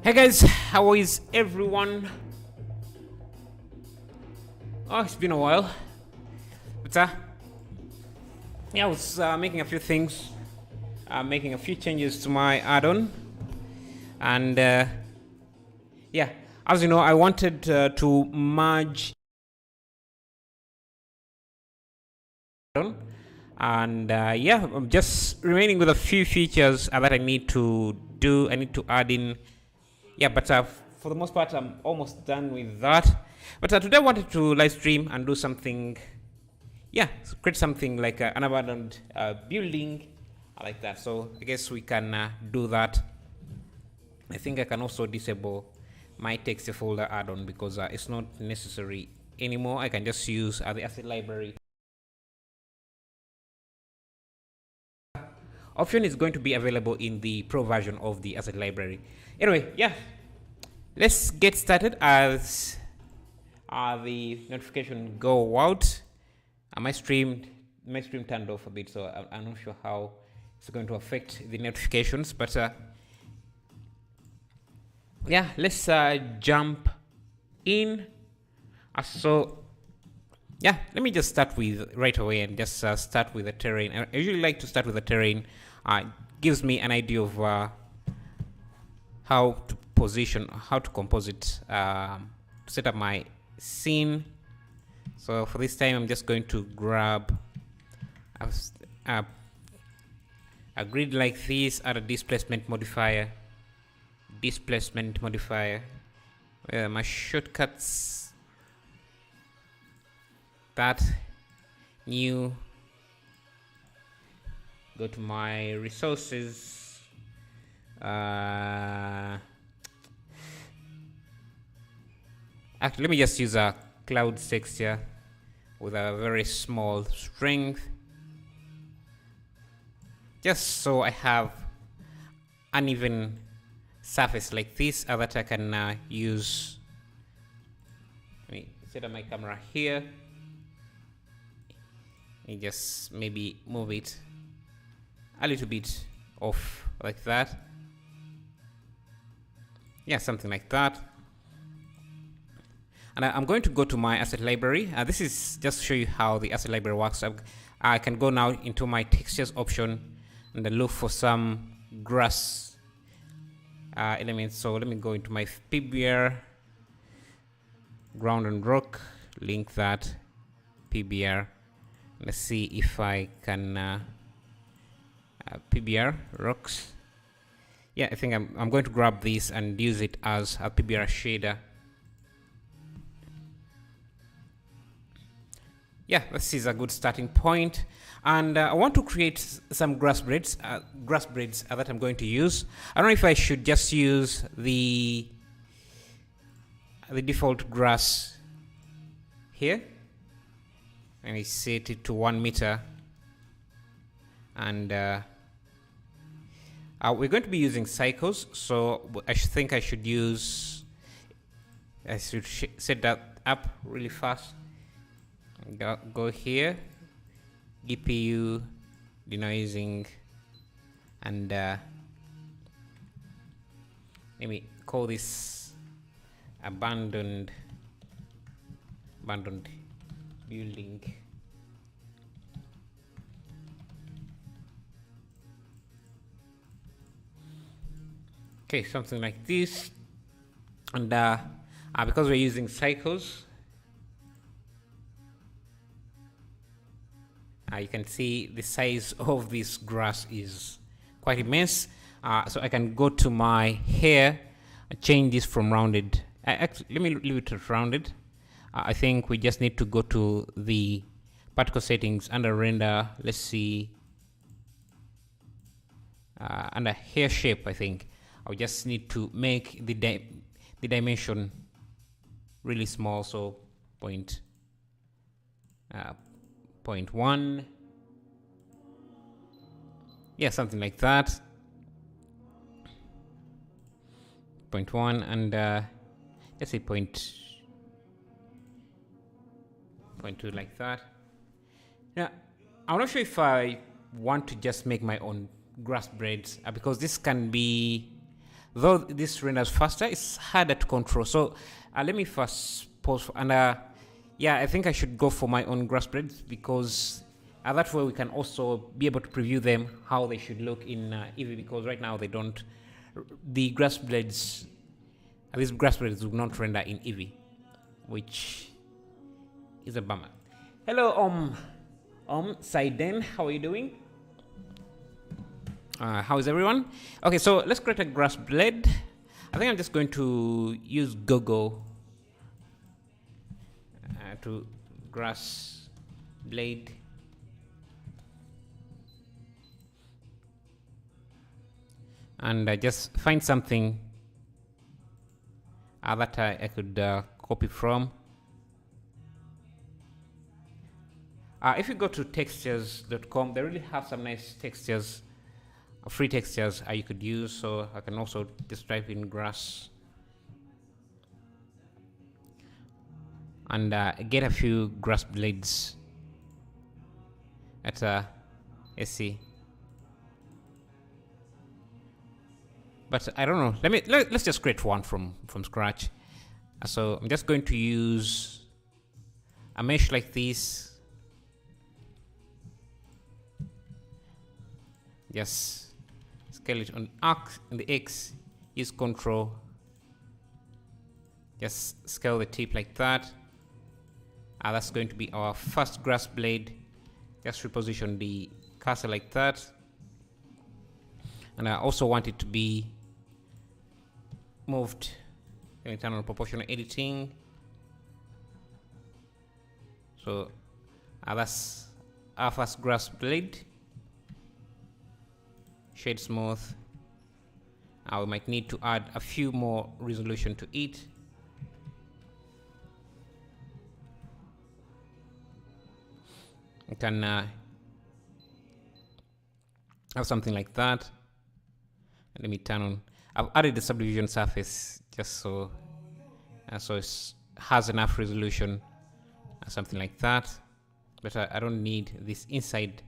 Hey guys, how is everyone? Oh, it's been a while. But yeah, I was making a few things, making a few changes to my add-on, and yeah, as you know, I wanted to merge add-on, and yeah, I'm just remaining with a few features that I need to do. I need to add in. Yeah, but for the most part, I'm almost done with that. But today I wanted to live stream and do something. Yeah, create something like an abandoned building like that. So I guess we can do that. I think I can also disable my text folder add-on because it's not necessary anymore. I can just use the asset library option is going to be available in the pro version of the asset library. Anyway, yeah, let's get started as the notification go out. My stream turned off a bit, so I'm not sure how it's going to affect the notifications. But yeah, let's jump in. So yeah, let me just start with right away and just start with the terrain. I usually like to start with the terrain. It gives me an idea of how to position, how to composite, to set up my scene. So for this time, I'm just going to grab a grid like this, add a displacement modifier. My shortcuts, that new, go to my resources, actually let me just use a cloud texture with a very small strength, just so I have uneven surface like this that I can use. Let me set up my camera here. Let me just maybe move it a little bit off like that. Yeah, something like that. And I'm going to go to my asset library. This is just to show you how the asset library works. I can go now into my textures option and then look for some grass elements. So let me go into my PBR, ground and rock, link that PBR. Let's see if I can PBR rocks. Yeah, I think I'm going to grab this and use it as a PBR shader. Yeah, this is a good starting point. And I want to create some grass braids that I'm going to use. I don't know if I should just use the default grass here. And I set it to 1 meter. And we're going to be using cycles, so I think I should set that up really fast. Go here, GPU denoising, and let me call this abandoned building. Okay, something like this. And because we're using cycles, you can see the size of this grass is quite immense. So I can go to my hair, change this from rounded. Actually, let me leave it at rounded. I think we just need to go to the particle settings under render. Let's see, under hair shape. I think I just need to make the dimension really small. So 0.1, yeah, something like that. 0.1 and let's say 0.2 like that. Now, I'm not sure if I want to just make my own grass braids because this can be though this renders faster, it's harder to control. So let me first pause and yeah, I think I should go for my own grass blades, because that way we can also be able to preview them how they should look in Eevee, because right now they don't. The grass blades, these grass blades do not render in Eevee, which is a bummer. Hello, Saiden, how are you doing? How is everyone? Okay, so let's create a grass blade. I think I'm just going to use Gogo to grass blade. And just find something that I could copy from. If you go to textures.com, they really have some nice textures, free textures you could use. So I can also just type in grass and get a few grass blades at let's see. But I don't know. Let's just create one from scratch. So I'm just going to use a mesh like this. Just scale it on the X. Use Control. Just scale the tip like that. That's going to be our first grass blade. Just reposition the cursor like that. And I also want it to be moved. Can turn on proportional editing. So that's our first grass blade. Shade smooth. We might need to add a few more resolution to it. You can have something like that. Let me turn on. I've added the subdivision surface just so it has enough resolution, something like that. But I don't need this inside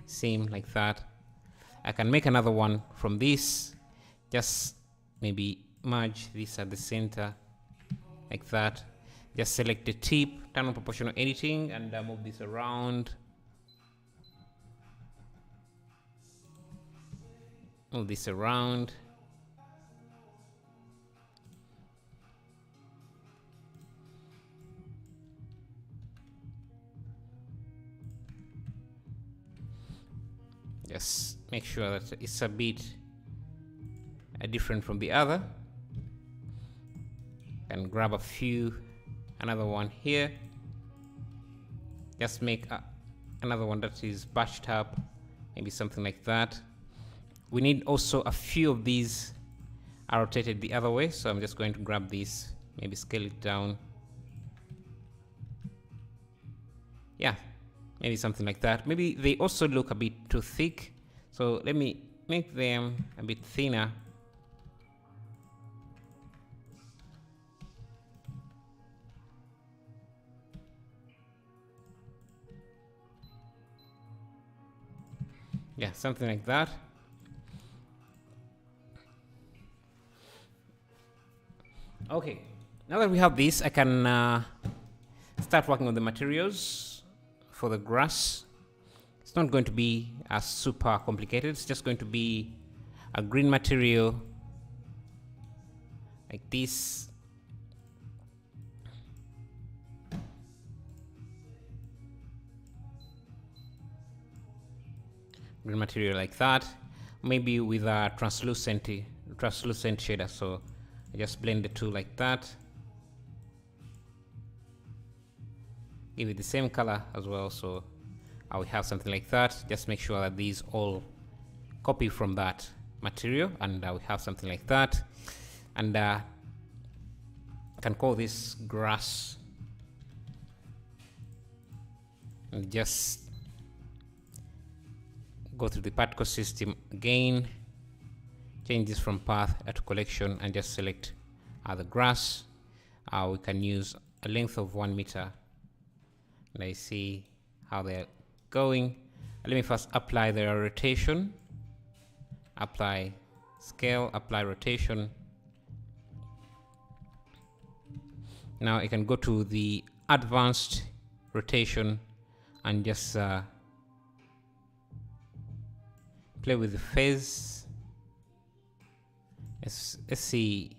seam like that. I can make another one from this. Just maybe merge this at the center like that. Just select the tip, turn on proportional editing, and move this around. Move this around. Just make sure that it's a bit different from the other. And grab another one here. Just make another one that is batched up, maybe something like that. We need also a few of these are rotated the other way, so I'm just going to grab this, maybe scale it down. Yeah, maybe something like that. Maybe they also look a bit too thick, so let me make them a bit thinner. Yeah, something like that. Okay, now that we have this, I can start working on the materials for the grass. It's not going to be super complicated. It's just going to be a green material like this. Green material like that, maybe with a translucent shader. So I just blend the two like that. Give it the same color as well, so I will have something like that. Just make sure that these all copy from that material, and I will have something like that. And I can call this grass, and just go through the particle system again, change this from path to collection, and just select the grass. We can use a length of 1 meter, and I see how they're going. Let me first apply the rotation, apply scale, apply rotation. Now I can go to the advanced rotation and just play with the phase. Let's see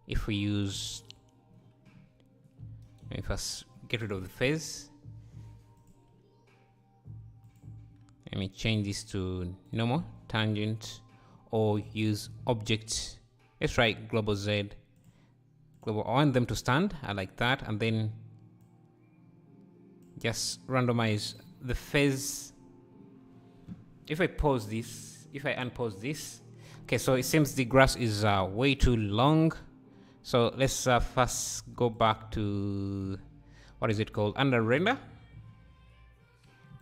if we use, let me first get rid of the phase. Let me change this to normal, tangent, or use object. Let's try global Z. Global, I want them to stand, I like that, and then just randomize the phase. If I pause this, if I unpause this, okay, so it seems the grass is way too long. So let's first go back to, what is it called, under render.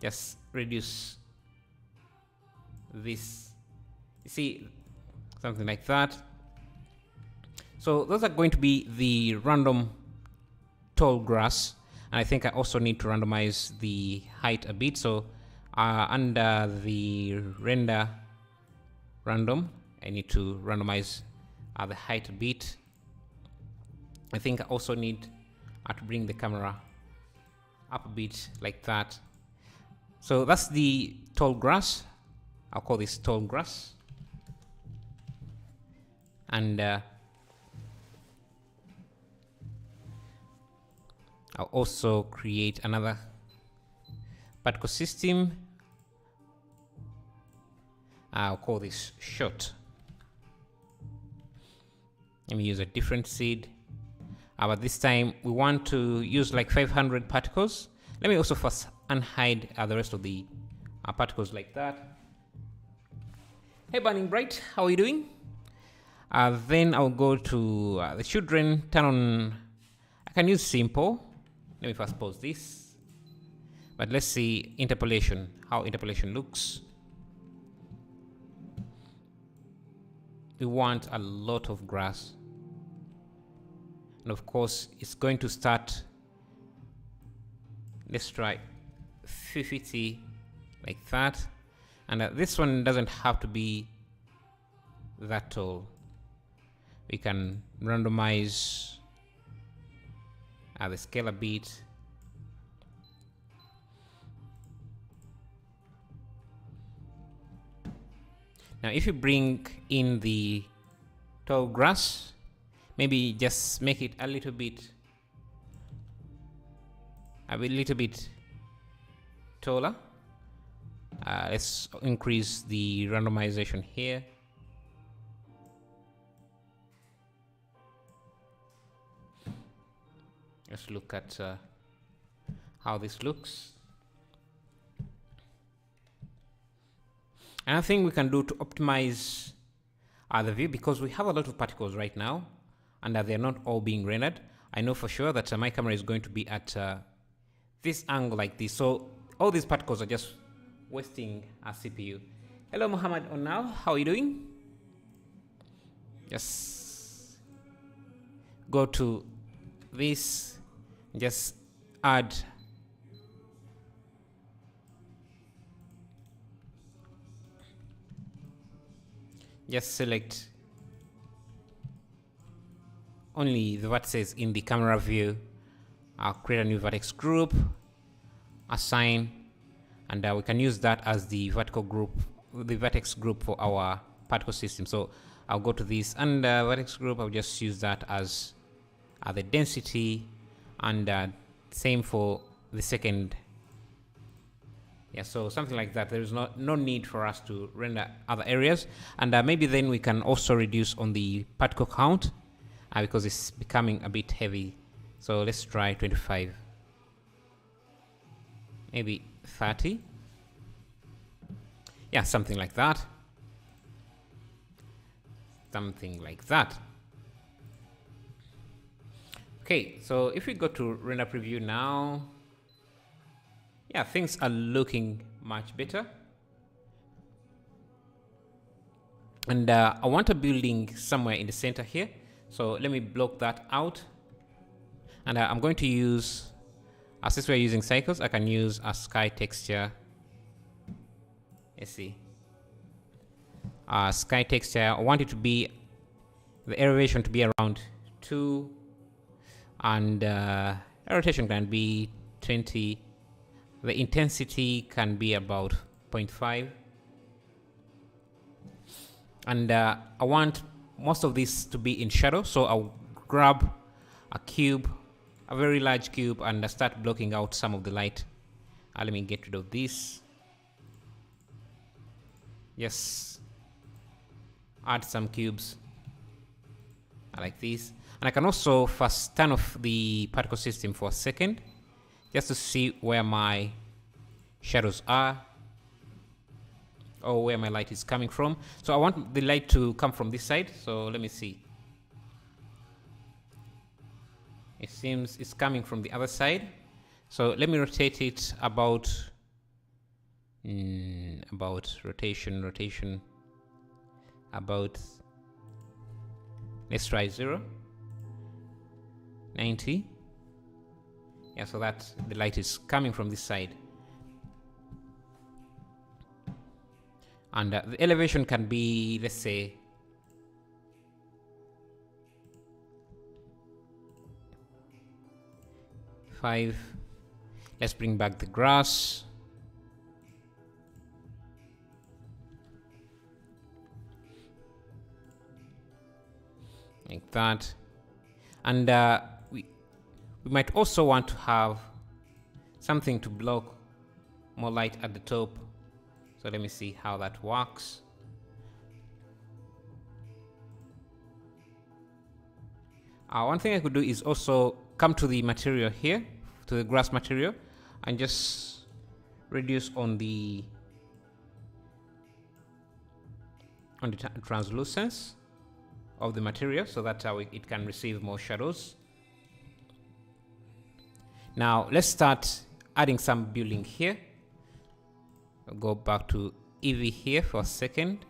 Just reduce this, you see, something like that. So those are going to be the random tall grass, and I think I also need to randomize the height a bit. So under the render random, I need to randomize the height a bit. I think I also need to bring the camera up a bit like that. So that's the tall grass. I'll call this tall grass. And I'll also create another particle system. I'll call this short. Let me use a different seed. But this time we want to use like 500 particles. Let me also first unhide the rest of the particles like that. Hey Burning Bright, how are you doing? Then I'll go to the children, turn on, I can use simple. Let me first pause this. But let's see interpolation, how interpolation looks. We want a lot of grass. And of course, it's going to start, let's try 50 like that. And this one doesn't have to be that tall. We can randomize the scale a bit. Now if you bring in the tall grass, maybe just make it a little bit taller. Let's increase the randomization here. Let's look at how this looks. Another thing we can do to optimize the view, because we have a lot of particles right now and they're not all being rendered. I know for sure that my camera is going to be at this angle like this. So all these particles are just wasting our CPU. Hello Muhammad Onal, how are you doing? Just go to this, just add just select only the vertices in the camera view. I'll create a new vertex group, assign, and we can use that as the vertical group, the vertex group for our particle system. So I'll go to this and vertex group. I'll just use that as the density, and same for the second. Yeah, so something like that. There is no need for us to render other areas, and maybe then we can also reduce on the particle count because it's becoming a bit heavy. So let's try 25, maybe 30. Yeah, something like that. Something like that. Okay, so if we go to render preview now, yeah, things are looking much better. And I want a building somewhere in the center here. So let me block that out. And I'm going to use, since we're using cycles, I can use a sky texture. Let's see. sky texture. I want it to be, the elevation to be around 2, and rotation can be 20. The intensity can be about 0.5. And I want most of this to be in shadow, so I'll grab a cube, a very large cube, and start blocking out some of the light. Let me get rid of this. Yes, add some cubes like this. And I can also first turn off the particle system for a second, just to see where my shadows are, or where my light is coming from. So I want the light to come from this side, so let me see. It seems it's coming from the other side, so let me rotate it about rotation about, let's try 90. Yeah, so that the light is coming from this side. And the elevation can be, let's say, 5. Let's bring back the grass. Like that. And we might also want to have something to block more light at the top. So let me see how that works. One thing I could do is also come to the material here, to the grass material, and just reduce on the translucence of the material, so that's how it can receive more shadows. Now let's start adding some building here. I'll go back to Eevee here for a second.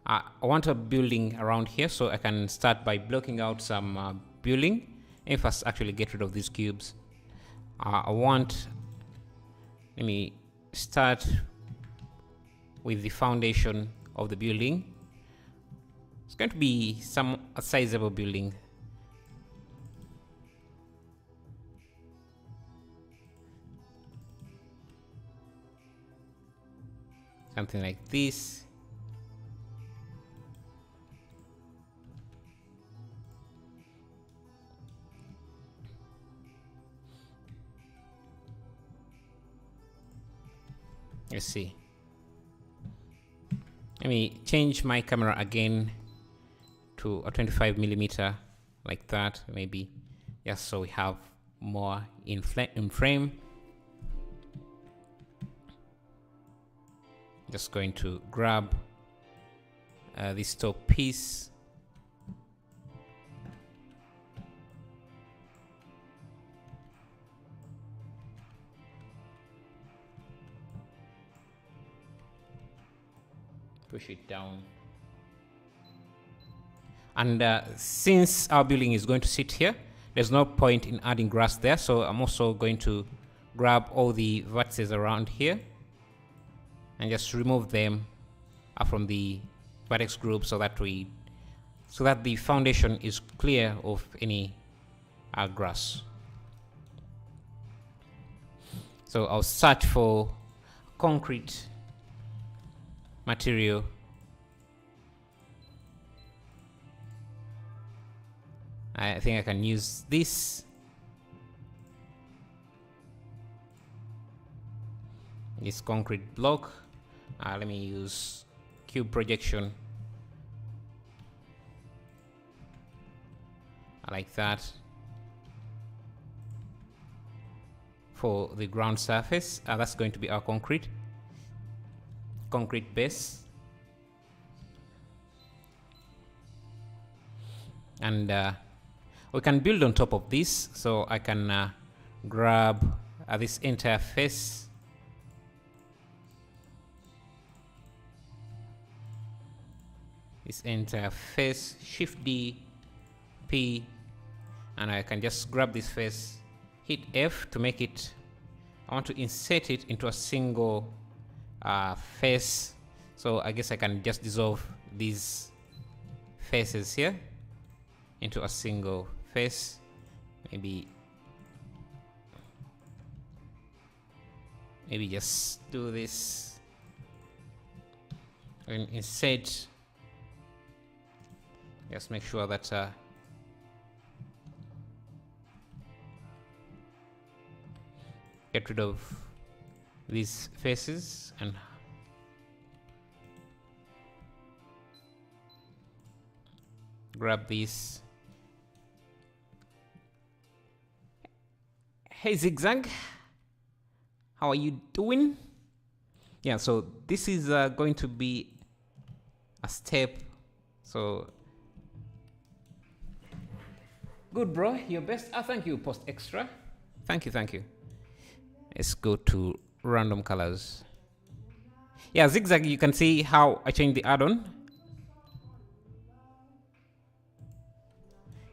I want a building around here, so I can start by blocking out some building. If I actually get rid of these cubes, let me start with the foundation of the building. It's going to be a sizable building. Something like this. Let's see. Let me change my camera again to a 25mm, like that, maybe. Yes, so we have more in frame. Just going to grab this top piece. Push it down. And since our building is going to sit here, there's no point in adding grass there, so I'm also going to grab all the vertices around here and just remove them from the vertex group, so that the foundation is clear of any grass. So I'll search for concrete material. I think I can use this. This concrete block. Let me use cube projection. Like that. For the ground surface, that's going to be our concrete base. And we can build on top of this, so I can grab this entire face. Shift D, P, and I can just grab this face, hit F to make it I want to insert it into a single face. So I guess I can just dissolve these faces here into a single face. Maybe just do this and insert. Just make sure that get rid of these faces and grab these. Hey Zigzag, how are you doing? Yeah, so this is going to be a step. So good, bro. Your best. Thank you, Post Extra. Thank you. Let's go to random colors. Yeah, Zigzag, you can see how I changed the add-on.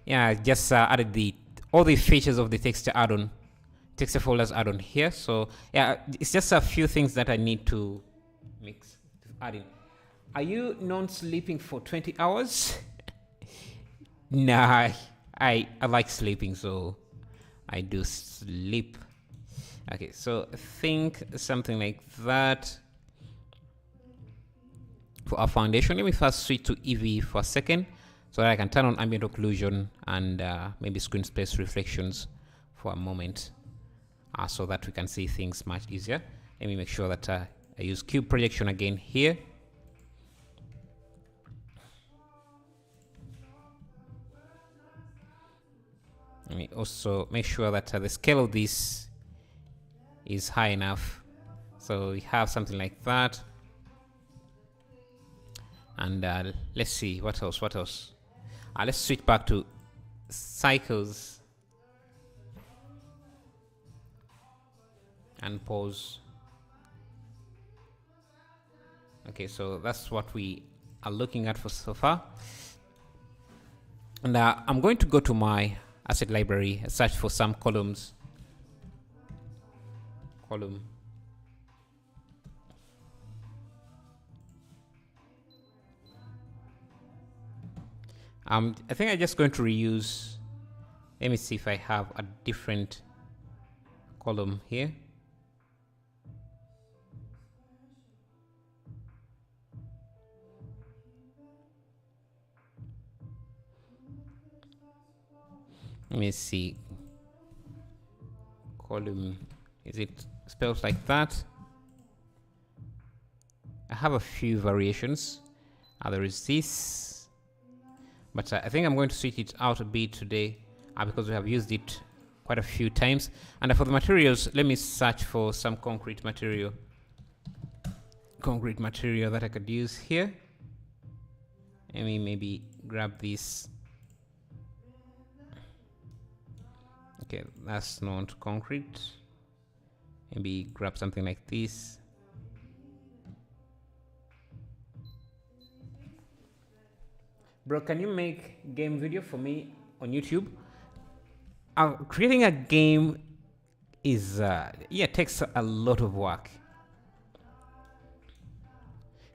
Yeah, I just added all the features of the texture add-on, texture folders add-on here. So yeah, it's just a few things that I need to mix, add in. Are you non-sleeping for 20 hours? Nah, I like sleeping, so I do sleep. Okay, so think something like that. For our foundation, let me first switch to Eevee for a second so that I can turn on ambient occlusion and maybe screen space reflections for a moment so that we can see things much easier. Let me make sure that I use cube projection again here. Let me also make sure that the scale of this is high enough. So we have something like that. And let's see, what else? Let's switch back to cycles and pause. Okay, so that's what we are looking at for so far. And I'm going to go to my asset library and search for some columns. I think I'm just going to reuse. Let me see if I have a different column here. Let me see. Column, is it spelled like that? I have a few variations. There is this, but I think I'm going to switch it out a bit today because we have used it quite a few times. And for the materials, let me search for some concrete material that I could use here. Let me maybe grab this. Okay, that's not concrete. Maybe grab something like this. Bro, can you make game video for me on YouTube? Creating a game is takes a lot of work.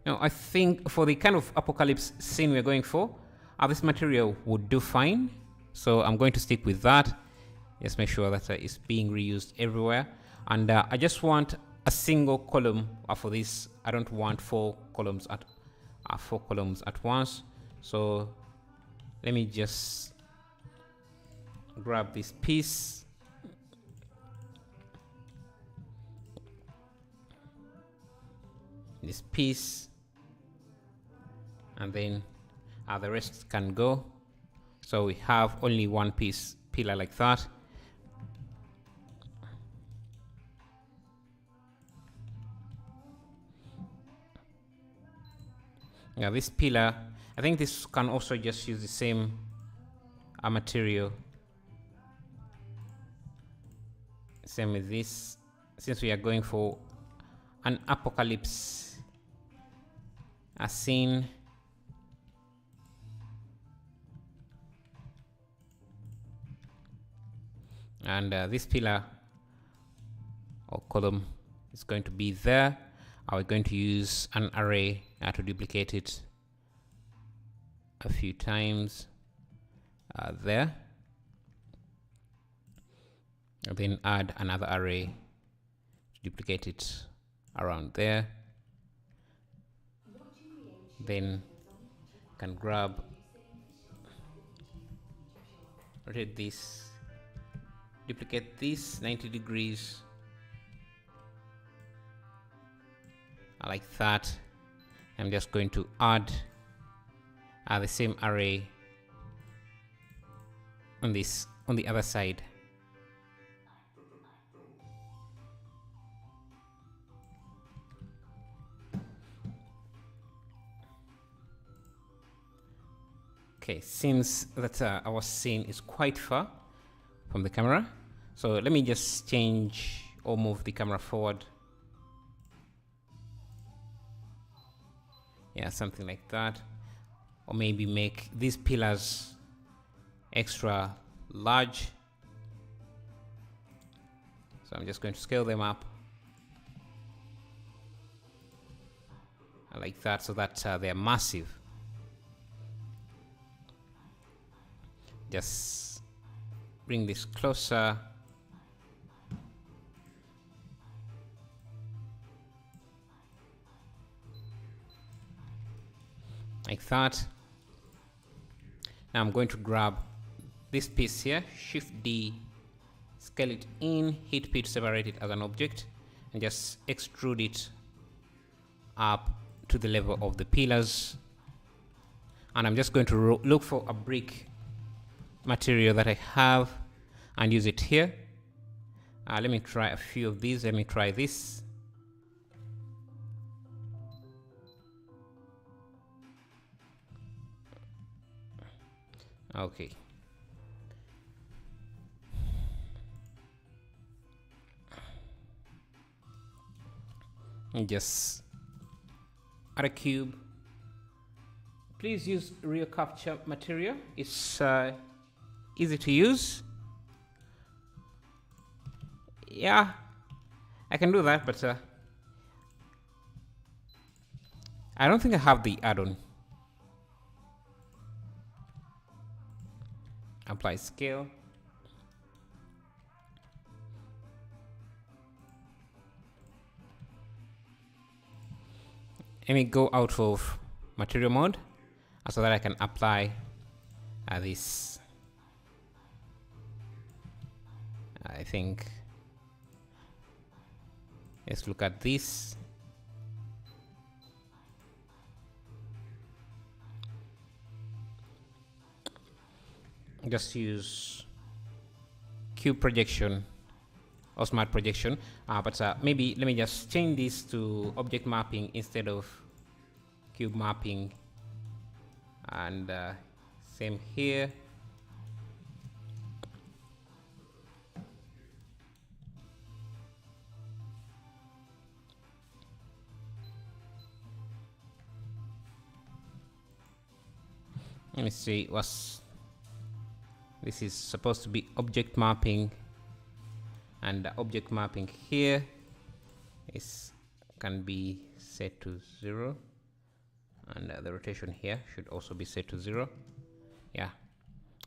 Now, I think for the kind of apocalypse scene we're going for, this material would do fine. So I'm going to stick with that. Just make sure that it's being reused everywhere. And I just want a single column for this. I don't want four columns at once. So let me just grab this piece. And then the rest can go. So we have only one piece pillar like that. Yeah, this pillar, I think this can also just use the same material. Same with this, since we are going for an apocalypse scene. And this pillar or column is going to be there. We're going to use an array to duplicate it a few times there, and then add another array to duplicate it around there. Then can grab, rotate this, duplicate this 90 degrees like that. I'm just going to add the same array on this, on the other side. Okay, seems that our scene is quite far from the camera, so let me just change or move the camera forward. Yeah, something like that. Or maybe make these pillars extra large. So I'm just going to scale them up like that, so that they're massive. Just bring this closer. Like that. Now I'm going to grab this piece here, Shift D, scale it in, hit P to separate it as an object, and just extrude it up to the level of the pillars. And I'm just going to look for a brick material that I have and use it here. Let me try a few of these. Let me try this. Okay. And just add a cube. Please use real capture material. It's easy to use. Yeah, I can do that, but I don't think I have the add-on. Apply scale. Let me go out of material mode so that I can apply this. I think, let's look at this. Just use cube projection or smart projection, but maybe let me just change this to object mapping instead of cube mapping, and same here. Let me see what's this is supposed to be object mapping, and the object mapping here is can be set to 0, and the rotation here should also be set to 0. Yeah,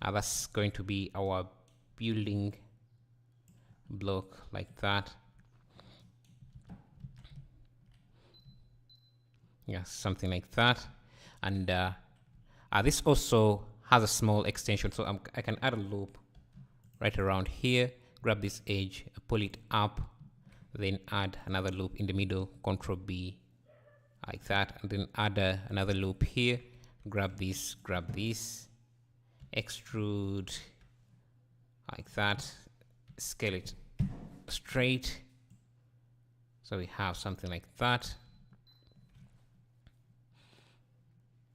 that's going to be our building block like that. Yeah, something like that. And this also has a small extension, so I can add a loop right around here, grab this edge, pull it up, then add another loop in the middle, Control B, like that, and then add another loop here, grab this, extrude like that, scale it straight, so we have something like that.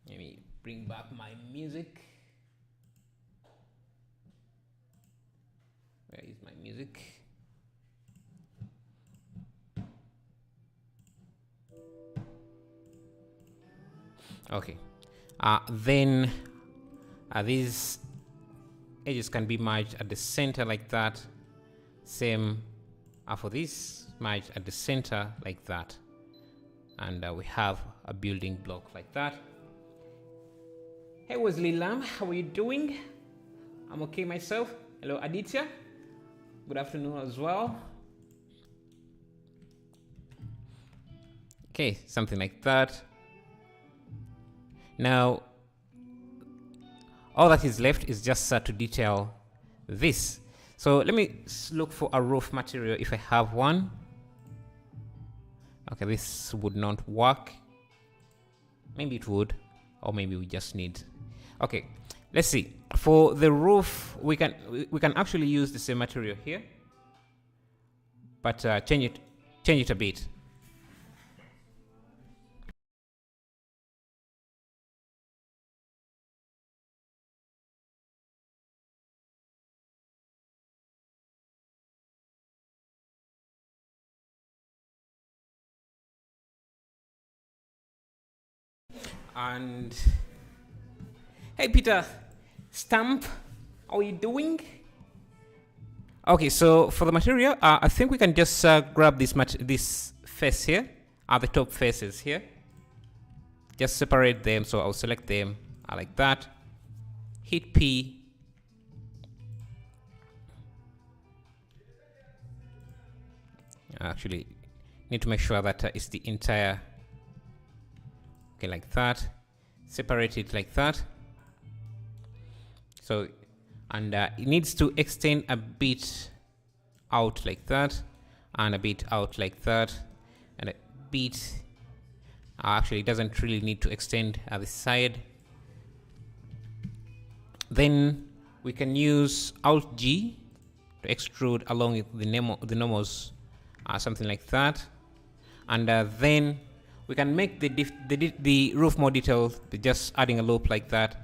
Let me bring back my music. Where is my music? Okay. Then these edges can be merged at the center like that. Same for this. merged at the center like that, and we have a building block like that. Hey Wesley Lam, how are you doing? I'm okay myself. Hello Aditya, good afternoon as well. Okay, something like that. Now all that is left is just to detail this. So let me look for a roof material if I have one. Okay, this would not work. Maybe it would, or maybe we just need. Okay, let's see. For the roof, we can actually use the same material here, but change it a bit. And hey Peter Stamp, how are you doing? Okay, so for the material, I think we can just grab this face here, the top faces here. Just separate them, so I'll select them like that. Hit P. Actually, need to make sure that it's the entire. Okay, like that. Separate it like that. So, and it needs to extend a bit out like that, and a bit out like that, and a bit. Actually, it doesn't really need to extend at the side. Then we can use Alt G to extrude along the normals, something like that, and then we can make the roof more detailed, just adding a loop like that,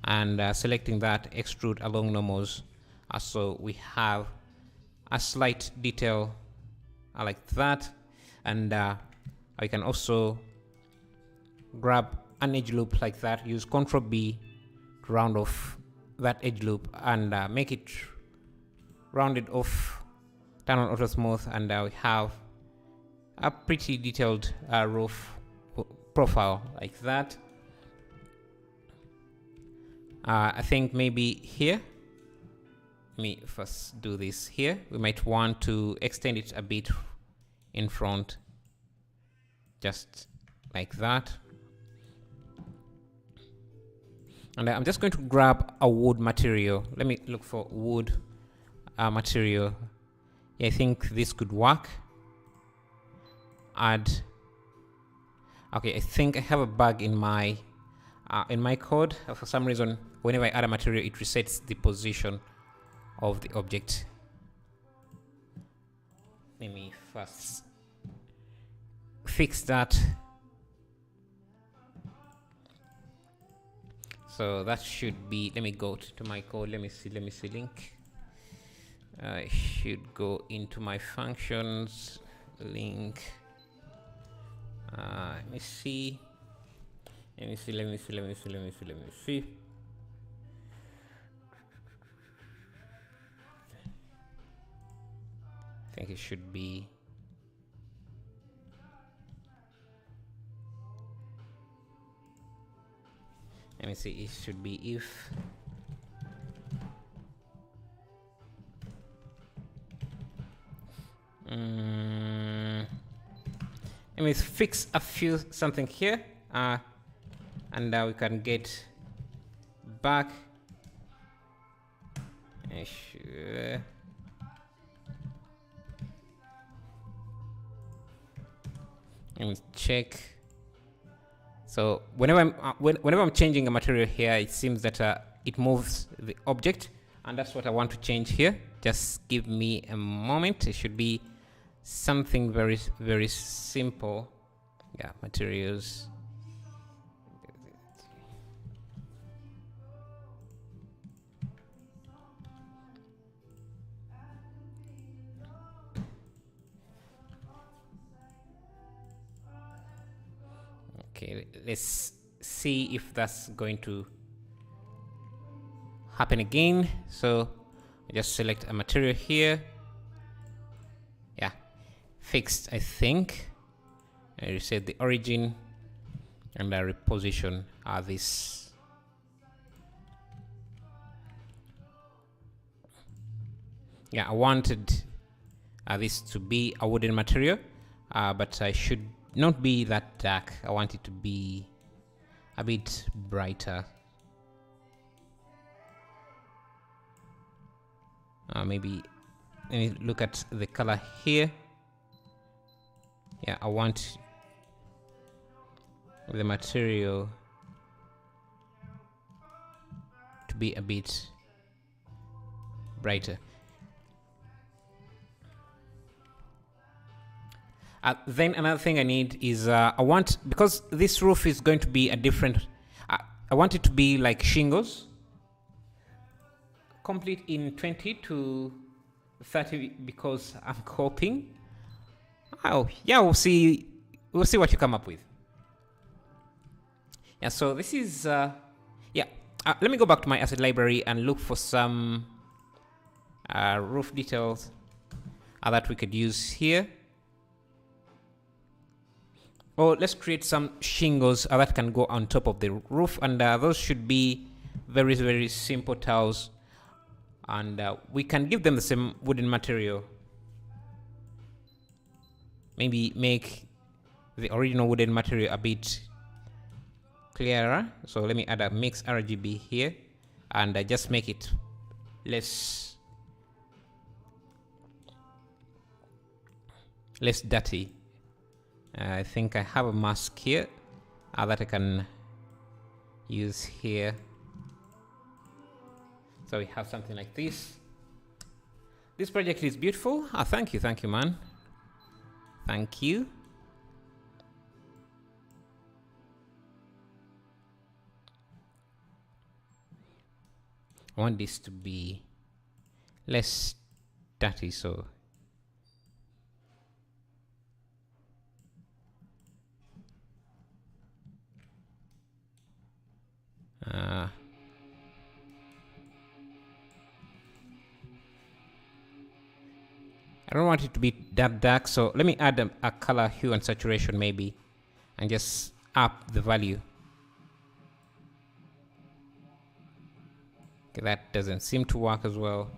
and selecting that, extrude along normals, so we have a slight detail like that. And I can also grab an edge loop like that, use Ctrl B to round off that edge loop, and make it rounded off, turn on auto smooth, and we have a pretty detailed roof profile like that. I think maybe here, let me first do this here. We might want to extend it a bit in front, just like that. And I'm just going to grab a wood material. Let me look for wood material. Yeah, I think this could work. Add. Okay, I think I have a bug in my code. For some reason, whenever I add a material, it resets the position of the object. Let me first fix that. So that should be. Let me go to my code. Let me see link. I should go into my functions link. Let me see. Let me see. I think it should be. Let me see. It should be if. Let me fix a few something here, and we can get back. Sure. Let me check. So whenever I'm changing a material here, it seems that it moves the object, and that's what I want to change here. Just give me a moment. It should be something very, very simple. Yeah, materials. Okay, let's see if that's going to happen again. So I just select a material here. Yeah, fixed, I think. I reset the origin and I reposition this. Yeah, I wanted this to be a wooden material, but I should not be that dark. I want it to be a bit brighter. Maybe let me look at the color here. Yeah, I want the material to be a bit brighter. Then another thing I need is I want, because this roof is going to be a different, I want it to be like shingles, complete in 20 to 30, because I'm coping. Oh yeah, we'll see what you come up with. Yeah, so this is let me go back to my asset library and look for some roof details that we could use here. Or let's create some shingles that can go on top of the roof, and those should be very, very simple tiles, and we can give them the same wooden material. Maybe make the original wooden material a bit clearer. So let me add a mix RGB here, and just make it less dirty. I think I have a mask here that I can use here. So we have something like this. This project is beautiful. Thank you, man. Thank you. I want this to be less dirty, so I don't want it to be that dark, so let me add a color hue and saturation maybe, and just up the value. Okay, that doesn't seem to work as well.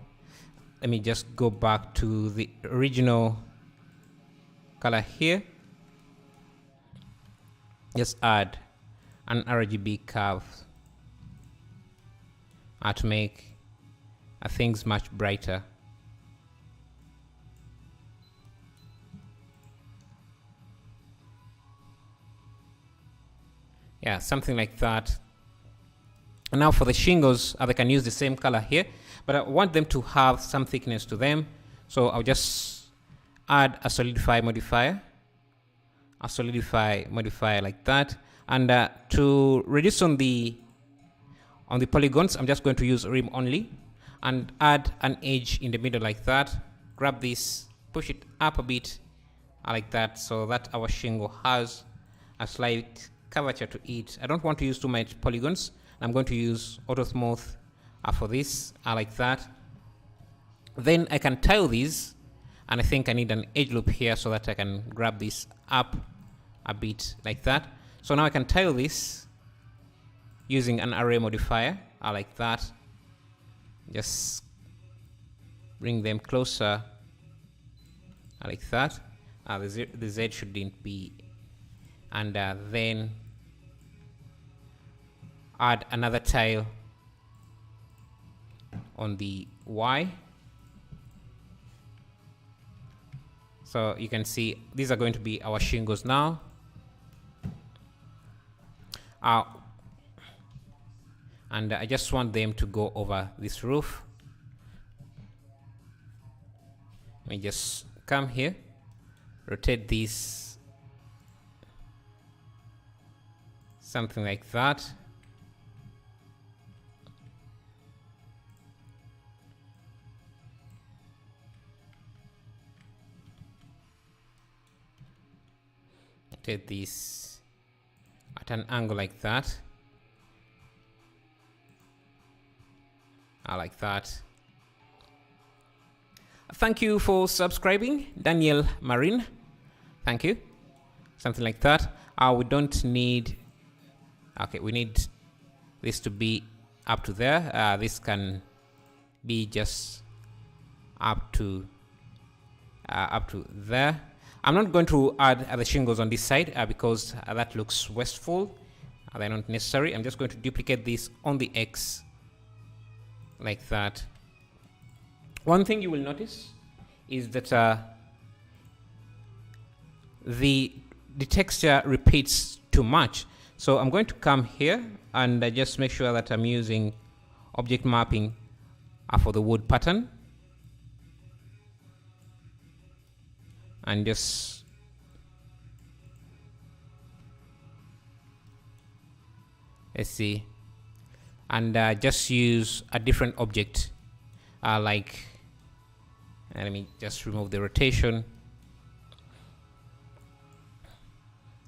Let me just go back to the original color here. Just add an RGB curve to make things much brighter. Yeah, something like that. And now for the shingles, they can use the same color here, but I want them to have some thickness to them. So I'll just add a solidify modifier like that. And to reduce on the polygons, I'm just going to use rim only and add an edge in the middle like that. Grab this, push it up a bit like that, so that our shingle has a slight curvature to it. I don't want to use too much polygons. I'm going to use auto smooth for this, like that. Then I can tile these, and I think I need an edge loop here so that I can grab this up a bit like that. So now I can tile this using an array modifier, like that. Just bring them closer, like that. The Z shouldn't be, and then add another tile on the Y. So you can see these are going to be our shingles now. And I just want them to go over this roof. Let me just come here, rotate this, something like that. Rotate this at an angle like that. Like that. Thank you for subscribing, Daniel Marin. Thank you. Something like that. We don't need, okay, we need this to be up to there. This can be just up to there. I'm not going to add the shingles on this side because that looks wasteful. They're not necessary. I'm just going to duplicate this on the X like that. One thing you will notice is that the texture repeats too much. So I'm going to come here and just make sure that I'm using object mapping for the wood pattern. And just let's see, and just use a different object like, let me just remove the rotation.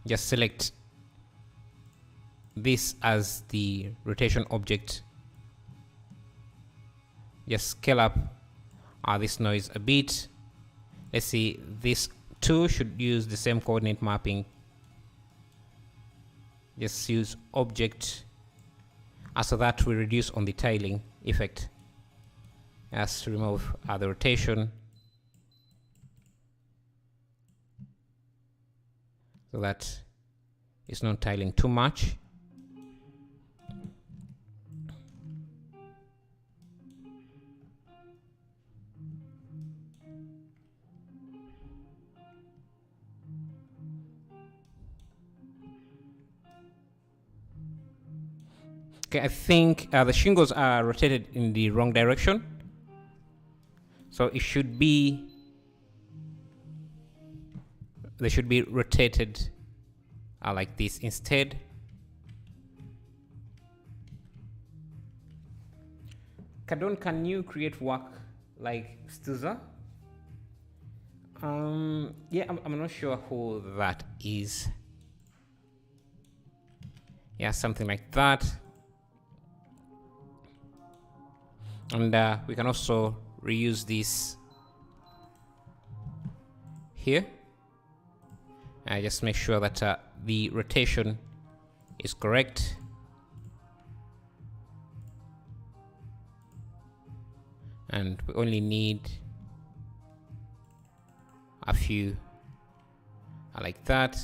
Just select this as the rotation object. Just scale up this noise a bit. Let's see, this too should use the same coordinate mapping. Just use object so that we reduce on the tiling effect. Just remove the rotation so that it's not tiling too much. Okay, I think the shingles are rotated in the wrong direction. So it should be, they should be rotated like this instead. Kadon, can you create work like Stuza? Yeah, I'm not sure who that is. Yeah, something like that. And we can also reuse this here. Just make sure that the rotation is correct. And we only need a few like that.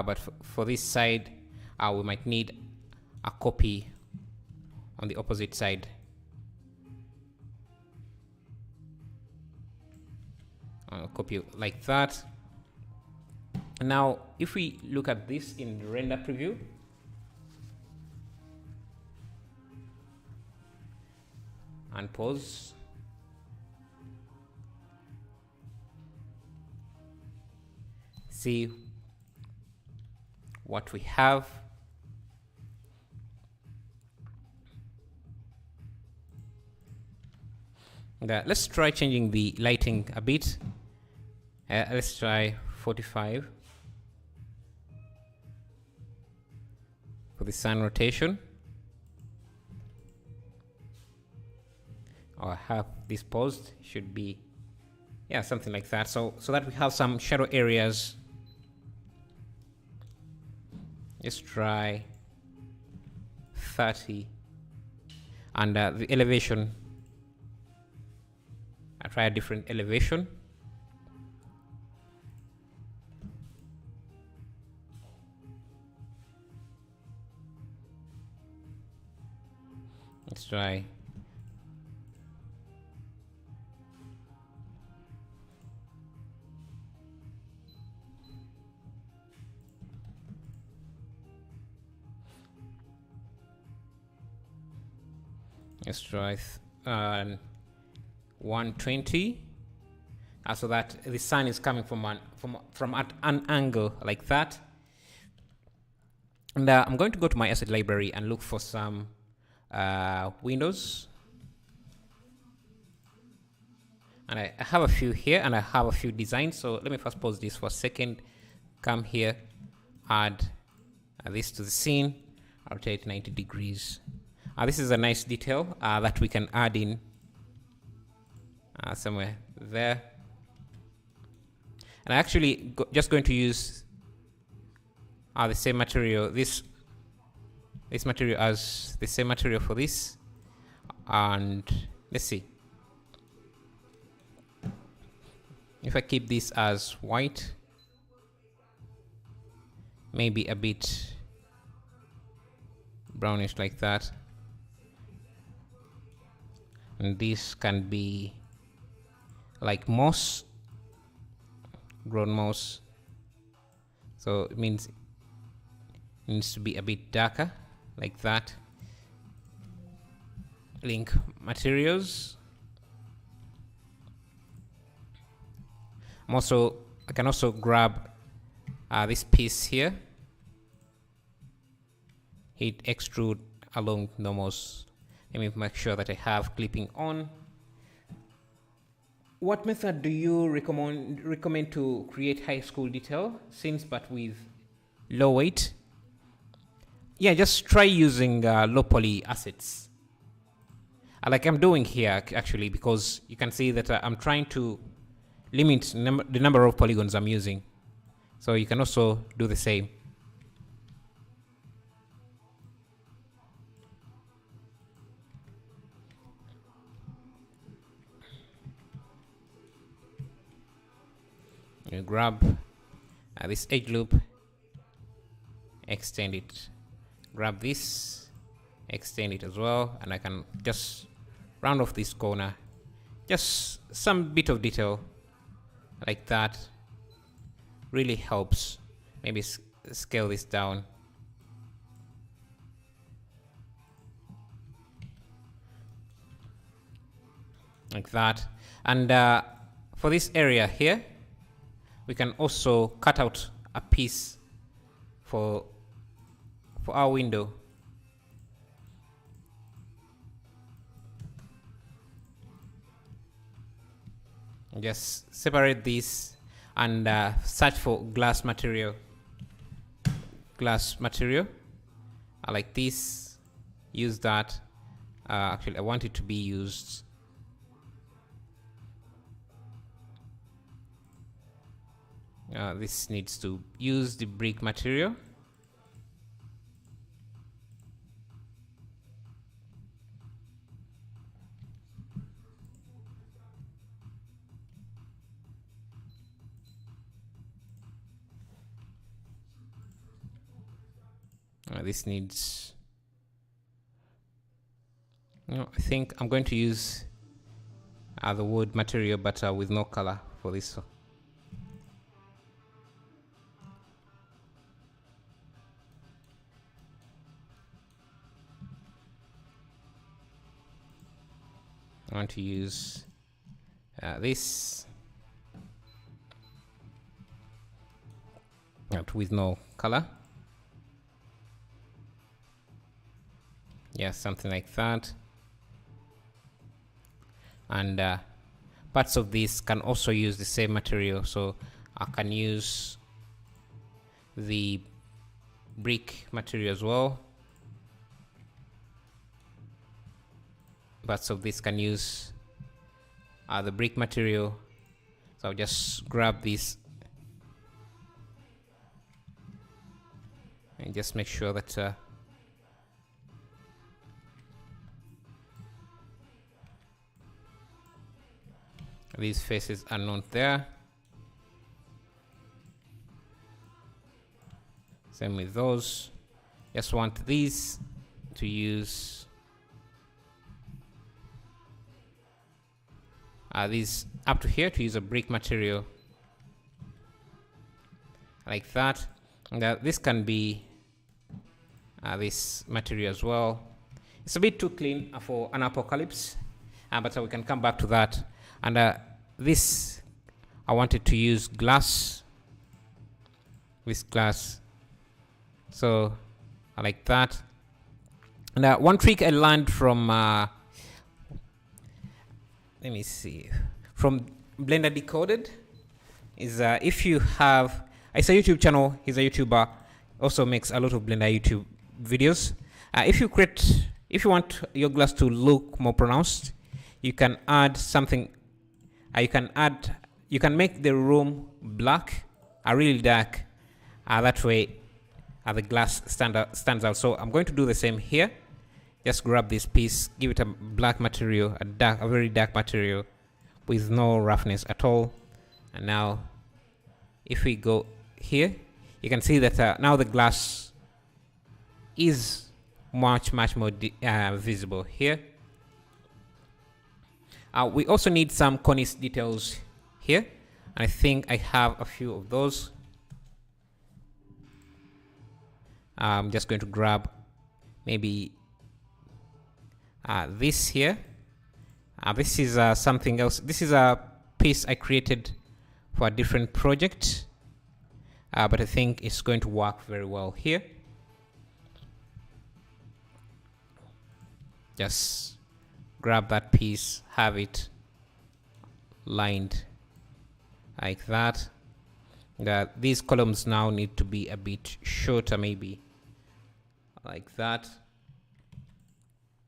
But for this side, we might need a copy on the opposite side. Copy like that. Now, if we look at this in the render preview, and pause. See what we have. Let's try changing the lighting a bit. Let's try 45 for the sun rotation. Or have this paused, should be, yeah, something like that. So that we have some shadow areas. Let's try 30. And the elevation, I try a different elevation. Let's try let's try 120, so that the sun is coming from at an angle like that. And I'm going to go to my asset library and look for some windows. And I have a few here, and I have a few designs. So let me first pause this for a second. Come here, add this to the scene, rotate 90 degrees. This is a nice detail that we can add in somewhere there. And I actually just going to use the same material, this material as the same material for this. And let's see if I keep this as white, maybe a bit brownish like that, and this can be like moss, grown moss, so it means it needs to be a bit darker like that. Link materials. I can also grab this piece here, hit extrude along the moss. Let me make sure that I have clipping on. What method do you recommend to create high school detail scenes but with low weight? Yeah, just try using low poly assets, like I'm doing here actually, because you can see that I'm trying to limit the number of polygons I'm using. So you can also do the same. You grab this edge loop, extend it, grab this, extend it as well, and I can just round off this corner, just some bit of detail like that. Really helps. Maybe scale this down. Like that. And for this area here, we can also cut out a piece for our window. Just separate this and search for glass material. Like this. Use that. Actually, I want it to be used. This needs to use the brick material. This needs, I think I'm going to use the wood material, but with no color for this. I want to use this, with no color. Yeah, something like that. And parts of this can also use the same material, so I can use the brick material as well. Parts of this can use the brick material, so I'll just grab this and just make sure that these faces are not there. Same with those. Just want these to use these up to here to use a brick material like that. And this can be this material as well. It's a bit too clean for an apocalypse, but we can come back to that. And this, I wanted to use glass, this glass, so I like that. And one trick I learned from let me see, from Blender Decoded is if you have, it's a YouTube channel, he's a YouTuber, also makes a lot of Blender YouTube videos. If you want your glass to look more pronounced, you can add something. You can make the room black, really dark. That way, the glass stands out. So I'm going to do the same here. Just grab this piece, give it a black material, a very dark material, with no roughness at all. And now, if we go here, you can see that now the glass is much more visible here. We also need some cornice details here. I think I have a few of those. I'm just going to grab maybe this here. This is something else. This is a piece I created for a different project, but I think it's going to work very well here. Just grab that piece, have it lined like that. These columns now need to be a bit shorter, maybe like that.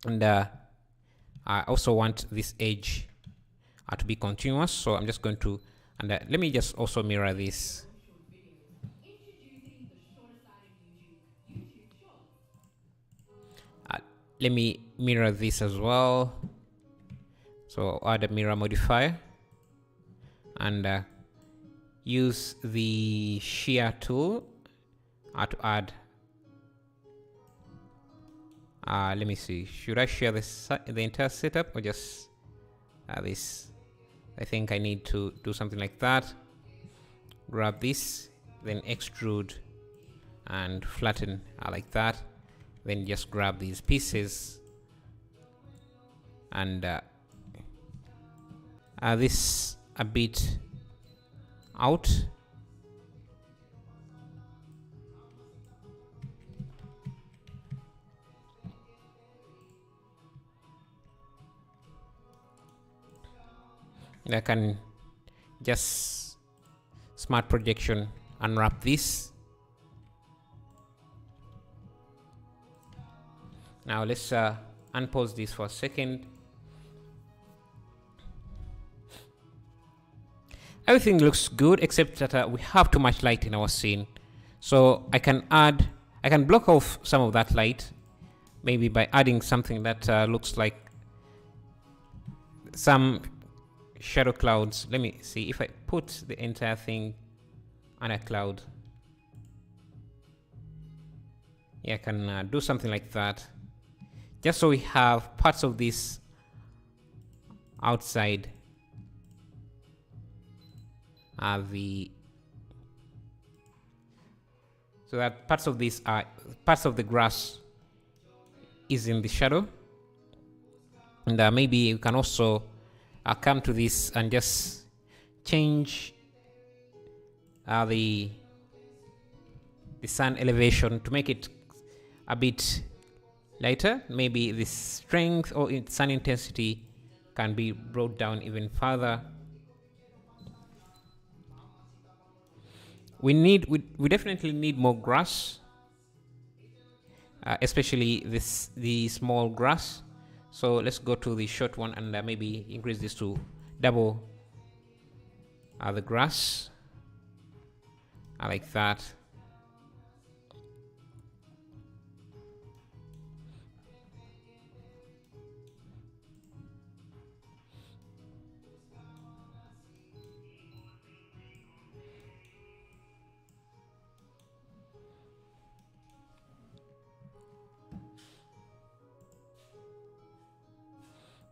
And I also want this edge to be continuous, so I'm just going to, and let me just also mirror this. Let me mirror this as well. So I'll add a mirror modifier and use the shear tool to add. Let me see. Should I share the entire setup or just this? I think I need to do something like that. Grab this, then extrude and flatten like that. Then just grab these pieces and this a bit out. I can just smart projection unwrap this. Now let's unpause this for a second. Everything looks good except that we have too much light in our scene. So I can block off some of that light, maybe by adding something that looks like some shadow clouds. Let me see if I put the entire thing on a cloud. Yeah, I can do something like that. Just so we have parts of this outside so that parts of this are parts of the grass is in the shadow, and maybe you can also come to this and just change the sun elevation to make it a bit lighter. Maybe the strength or sun intensity can be brought down even further. We definitely need more grass, especially the small grass. So let's go to the short one and maybe increase this to double the grass, like that.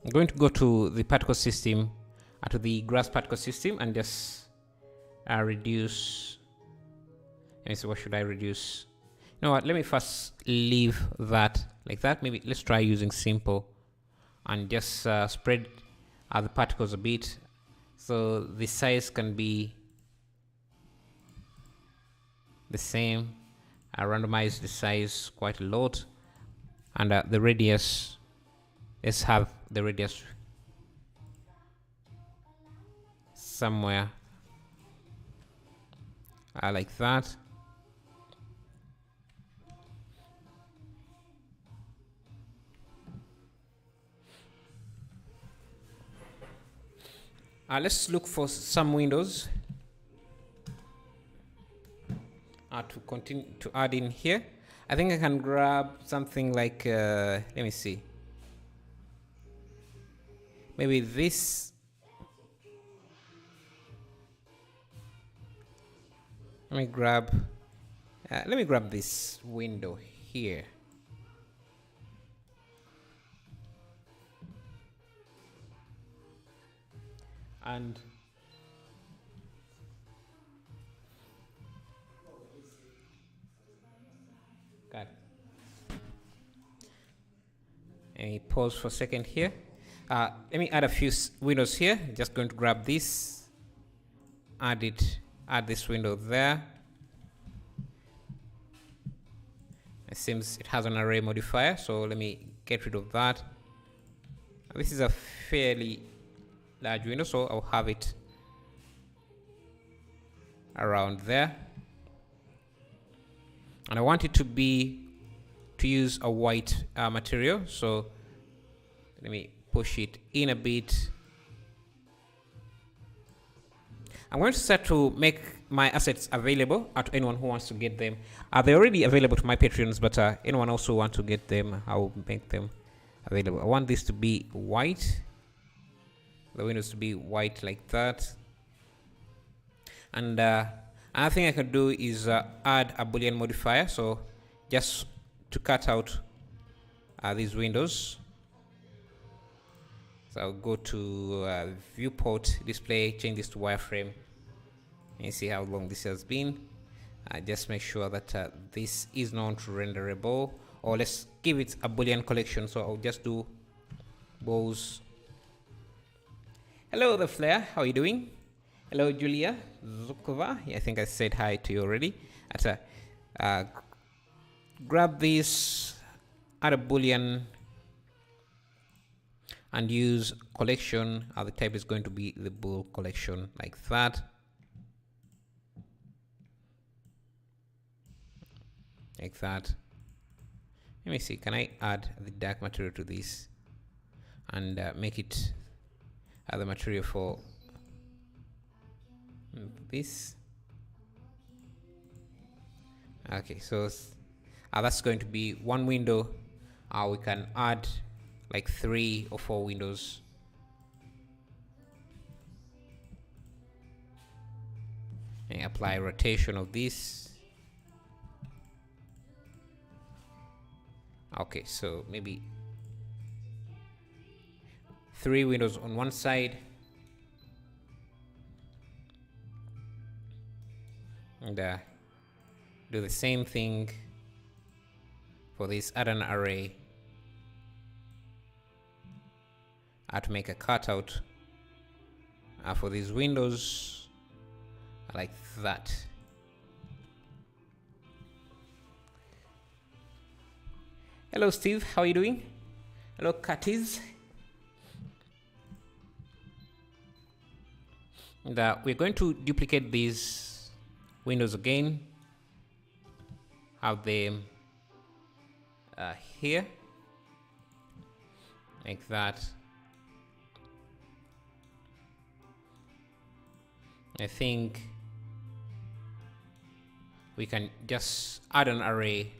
I'm going to go to the particle system, to the grass particle system, and just reduce. Let me see, what should I reduce? You know what? Let me first leave that like that. Maybe let's try using simple and just spread the particles a bit, so the size can be the same. I randomize the size quite a lot, and the radius. Let's have the radius somewhere like that. Let's look for some windows to continue to add in here. I think I can grab something like, let me see, maybe this. Let me grab this window here. And God. Let me pause for a second here. Let me add a few windows here. Just going to grab this, add this window there. It seems it has an array modifier, so let me get rid of that. This is a fairly large window, so I'll have it around there. And I want it to use a white material, so let me push it in a bit. I'm going to start to make my assets available to anyone who wants to get them. They're already available to my Patreons, but anyone else who wants to get them, I will make them available. I want this to be white, the windows to be white like that. And another thing I can do is add a Boolean modifier, so just to cut out these windows. So I'll go to viewport display, change this to wireframe, and see how long this has been. Just make sure that this is not renderable, or let's give it a Boolean collection. So I'll just do bows. Hello, the Flare. How are you doing? Hello, Julia Zukova. Yeah, I think I said hi to you already. Grab this, add a Boolean, and use collection. The type is going to be the bool collection, like that. Like that. Let me see, can I add the dark material to this and make it the material for this? Okay, so that's going to be one window. We can add like 3 or 4 windows. And apply rotation of this. Okay, so maybe 3 windows on one side, and do the same thing for this add-on array. To make a cutout for these windows like that. Hello, Steve. How are you doing? Hello, Curtis. And we're going to duplicate these windows again. Have them here, like that. I think we can just add an array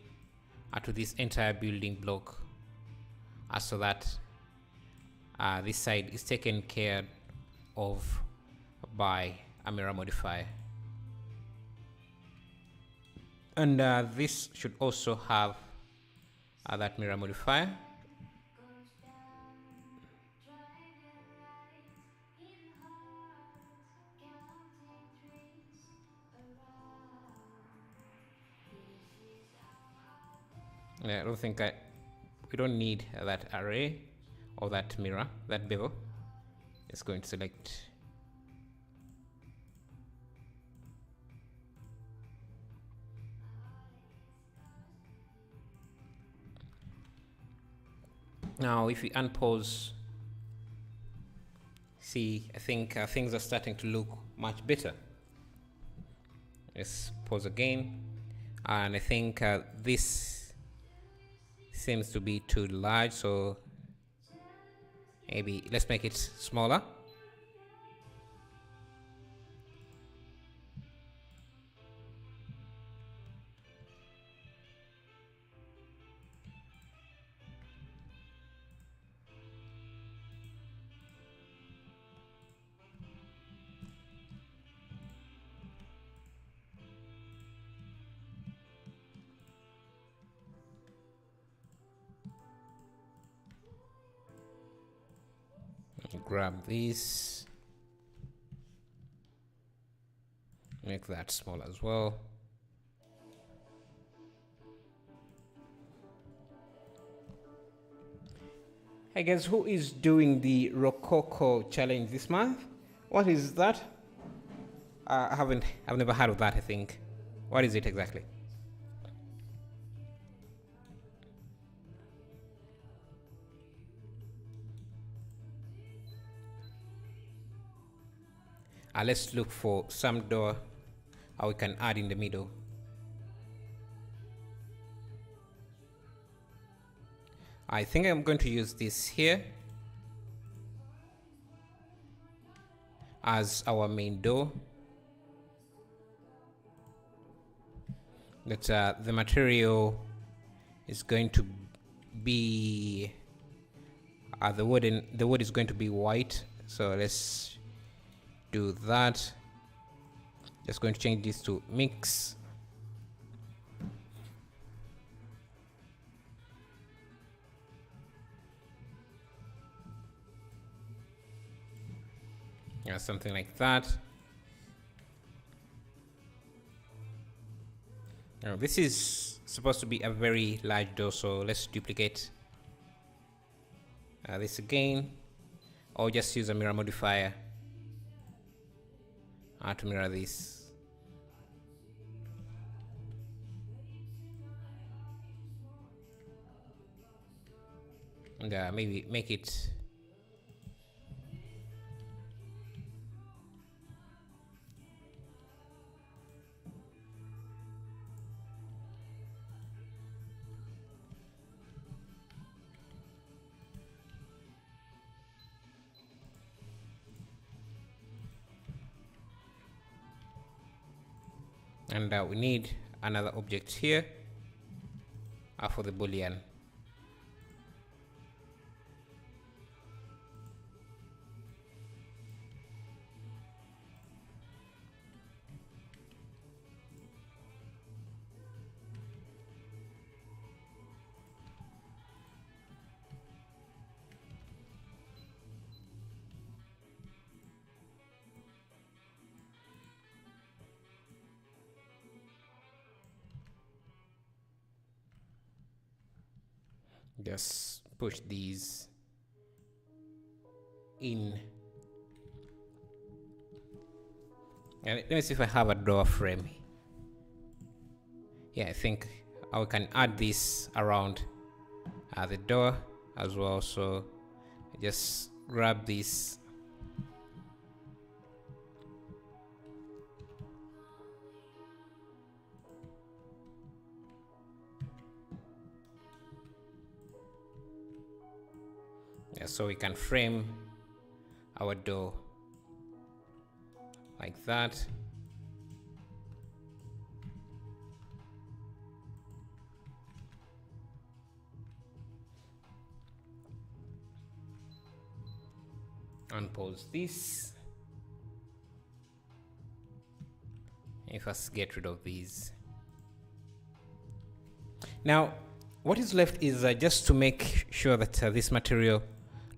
to this entire building block, so that this side is taken care of by a mirror modifier. And this should also have that mirror modifier. I don't think we don't need that array or that mirror, that bevel. It's going to select. Now, if we unpause, see, I think things are starting to look much better. Let's pause again, and I think this seems to be too large, so maybe let's make it smaller. grab this, make that small as well. Hey guys, who is doing the Rococo challenge this month? What is that? I've never heard of that, I think. What is it exactly? Let's look for some door we can add in the middle. I think I'm going to use this here as our main door. That the material is going to be the wood is going to be white. So let's do that. Just going to change this to mix. Yeah, something like that. Now, this is supposed to be a very large door, so let's duplicate this again, or just use a mirror modifier to mirror this. And maybe make it and we need another object here for the boolean. Just push these in. And let me see if I have a door frame. Yeah, I think I can add this around the door as well. So just grab this. Yeah, so we can frame our door like that. Unpause this. And first get rid of these. Now, what is left is just to make sure that this material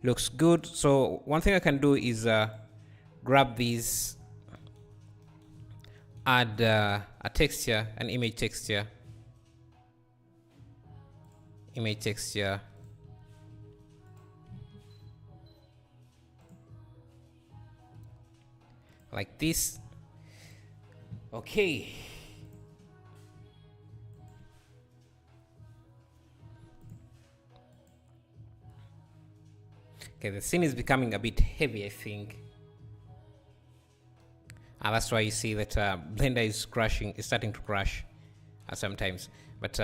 looks good. So one thing I can do is grab these, add a texture, an image texture, like this. Okay. Okay, the scene is becoming a bit heavy, I think. That's why you see that Blender is crashing, is starting to crash sometimes. But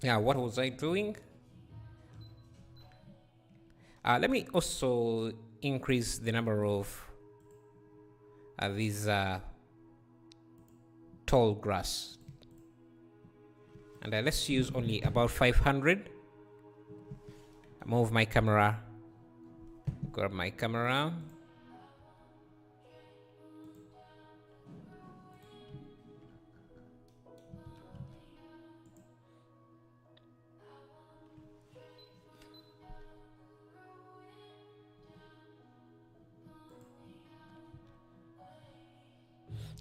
yeah, what was I doing? Let me also increase the number of these tall grass. And let's use only about 500. Move my camera, grab my camera.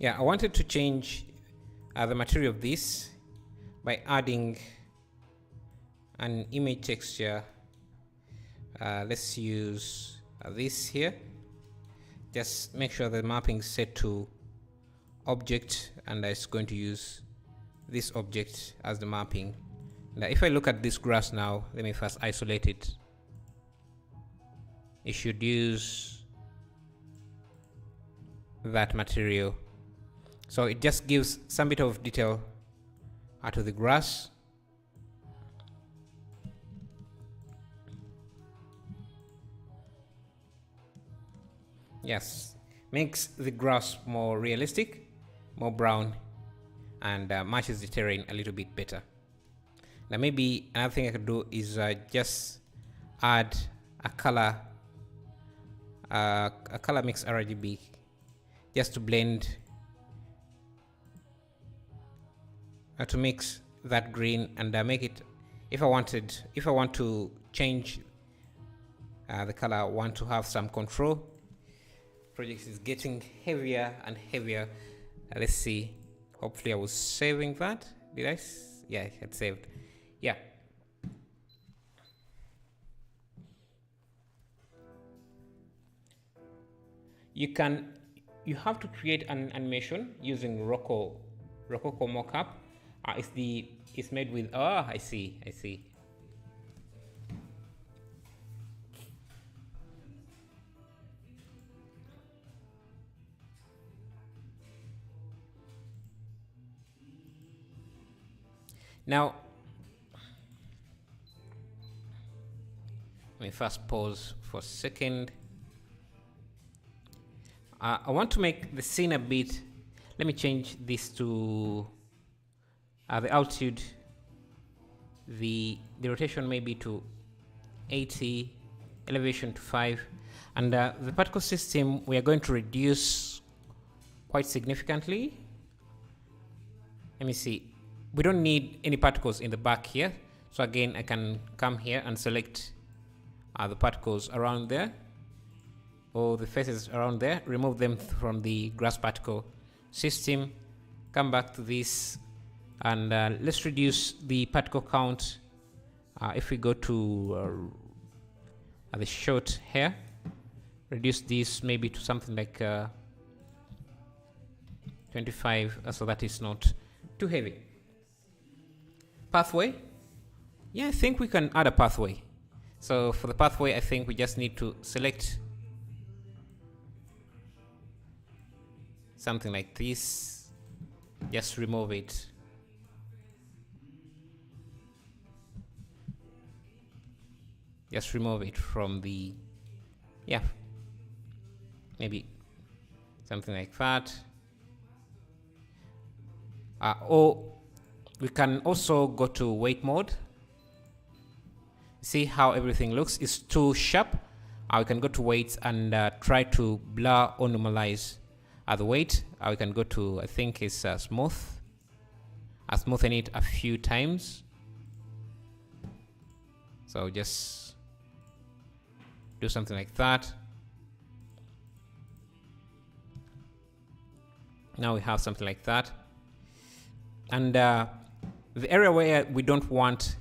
Yeah, I wanted to change the material of this by adding an image texture. Let's use this here. Just make sure the mapping is set to object, and it's going to use this object as the mapping. Now if I look at this grass now, let me first isolate it. It should use that material, so it just gives some bit of detail out of the grass. Yes, makes the grass more realistic, more brown, and matches the terrain a little bit better. Now maybe another thing I could do is just add a color mix RGB, just to blend, to mix that green and make it, if I want to change the color, I want to have some control. Project is getting heavier and heavier. Let's see, hopefully I was saving that. Did I? Yeah, I had saved. Yeah. You have to create an animation using Rococo mockup. It's made with, I see. Now let me first pause for a second. I want to make the scene a bit, let me change this to the altitude, the rotation maybe to 80, elevation to 5, and the particle system we are going to reduce quite significantly. Let me see, we don't need any particles in the back here, so again I can come here and select the particles around there, or the faces around there, remove them from the grass particle system, come back to this, and let's reduce the particle count. If we go to the short hair, reduce this maybe to something like 25, so that is not too heavy. Pathway, yeah, I think we can add a pathway. So for the pathway, I think we just need to select something like this, just remove it. Just remove it from the, yeah, maybe something like that. Or we can also go to weight mode. See how everything looks, it's too sharp. We can go to weights and try to blur or normalize the weight. We can go to, I think it's smooth. I smoothen it a few times. So just do something like that. Now we have something like that. And the area where we don't want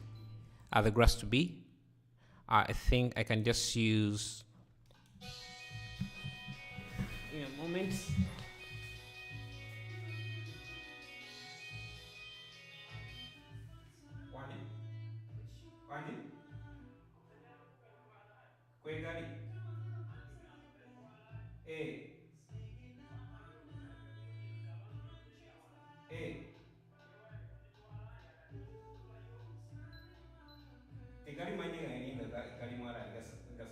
the grass to be, I think I can just use, in a moment, tegali manye ganinda gali mwala gasa sule kali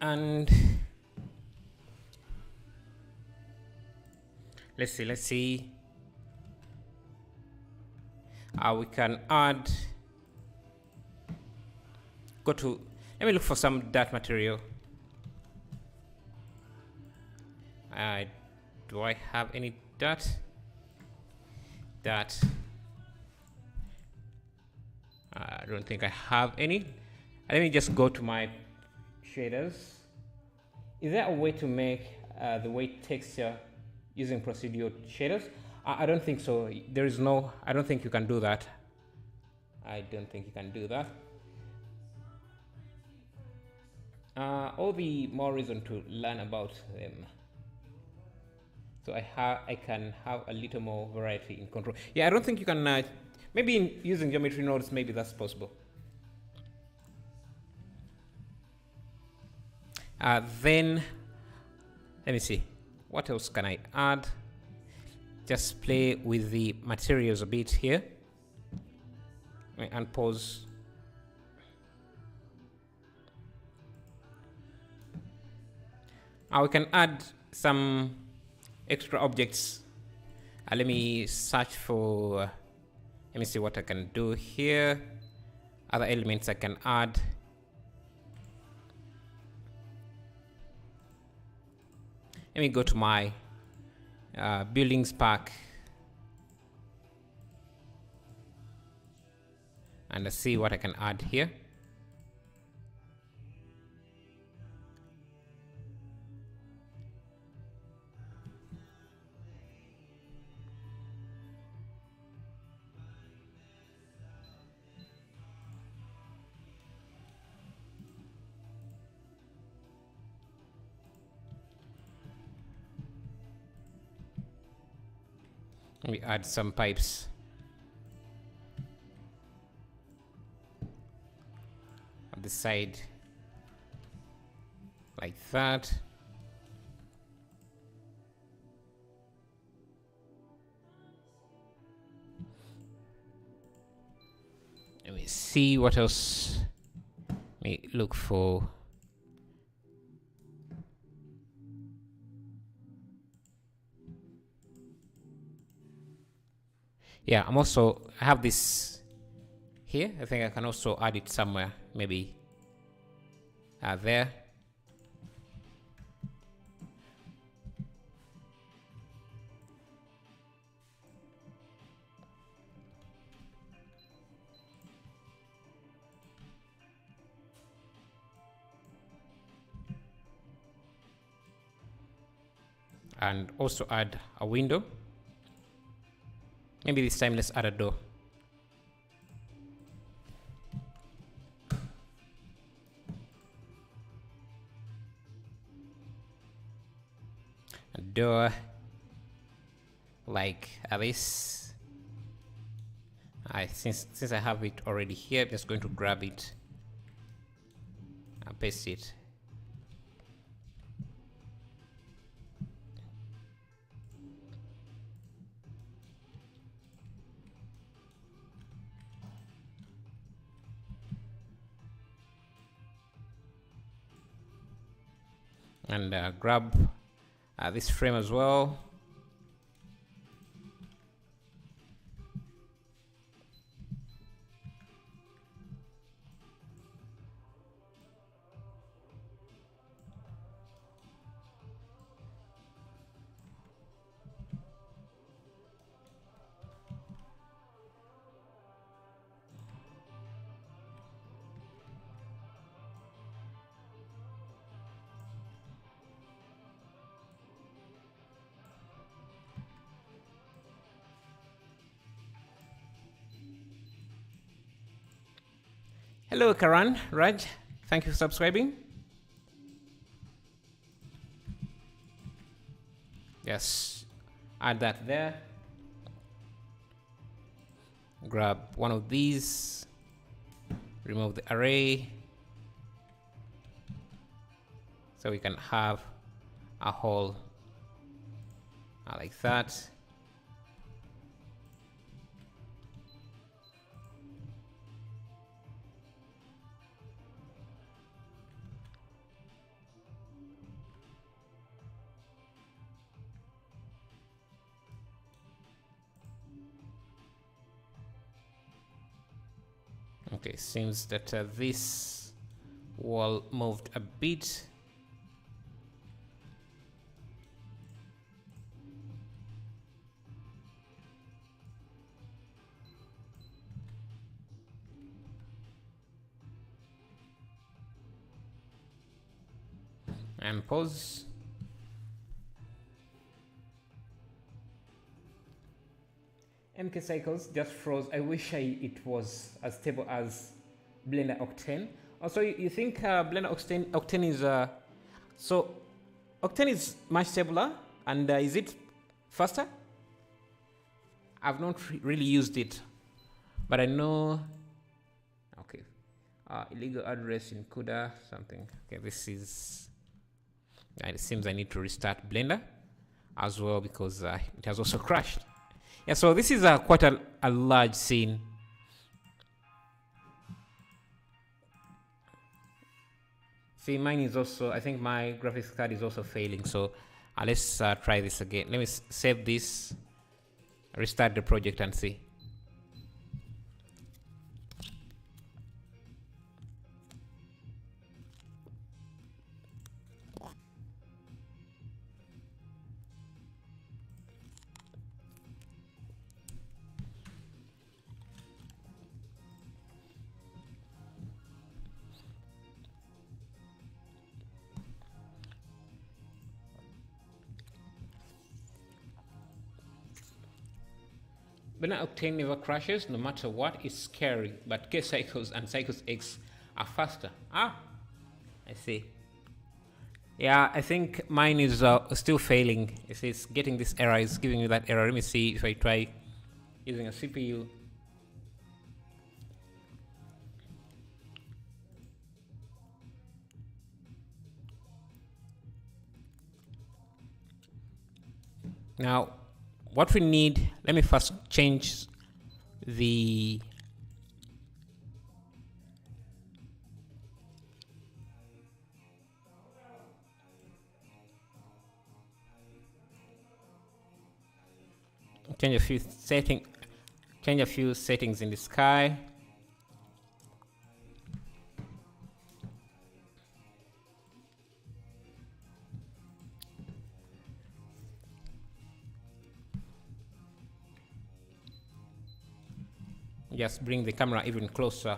and Let's see. We can add, let me look for some dirt material. Do I have any dirt? I don't think I have any. Let me just go to my shaders. Is there a way to make the weight texture using procedural shaders? I don't think so. There is no, I don't think you can do that. I don't think you can do that. All the more reason to learn about them. So I can have a little more variety in control. Yeah, I don't think you can, maybe using geometry nodes, maybe that's possible. Then, let me see, what else can I add? Just play with the materials a bit here. And pause. We can add some extra objects. Let me search for, let me see what I can do here. Other elements I can add. Let me go to my buildings pack and see what I can add here. Let me add some pipes. On the side, like that. Let me see what else. Let me look for. Yeah, I have this here. I think I can also add it somewhere, maybe there. And also add a window. Maybe this time let's add a door. A door like this. Since I have it already here, I'm just going to grab it and paste it. And grab this frame as well. Hello, Karan, Raj. Thank you for subscribing. Yes, add that there. Grab one of these. Remove the array. So we can have a hole like that. Okay, seems that this wall moved a bit. And pause. MK Cycles just froze. I wish it was as stable as Blender Octane. Also, you think Blender Octane is so Octane is much stabler, and is it faster? I've not really used it, but I know. Okay, illegal address in CUDA something. Okay, this is. It seems I need to restart Blender as well because it has also crashed. Yeah, so this is quite a large scene. See, mine is also, I think my graphics card is also failing. So let's try this again. Let me save this, restart the project and see. Blender Octane never crashes no matter what. It's scary, but K-Cycles and Cycles X are faster. I see. Yeah, I think mine is still failing. It's getting this error. It's giving me that error. Let me see if I try using a CPU. Now, what we need, let me first change the change a few settings in the sky. Just bring the camera even closer.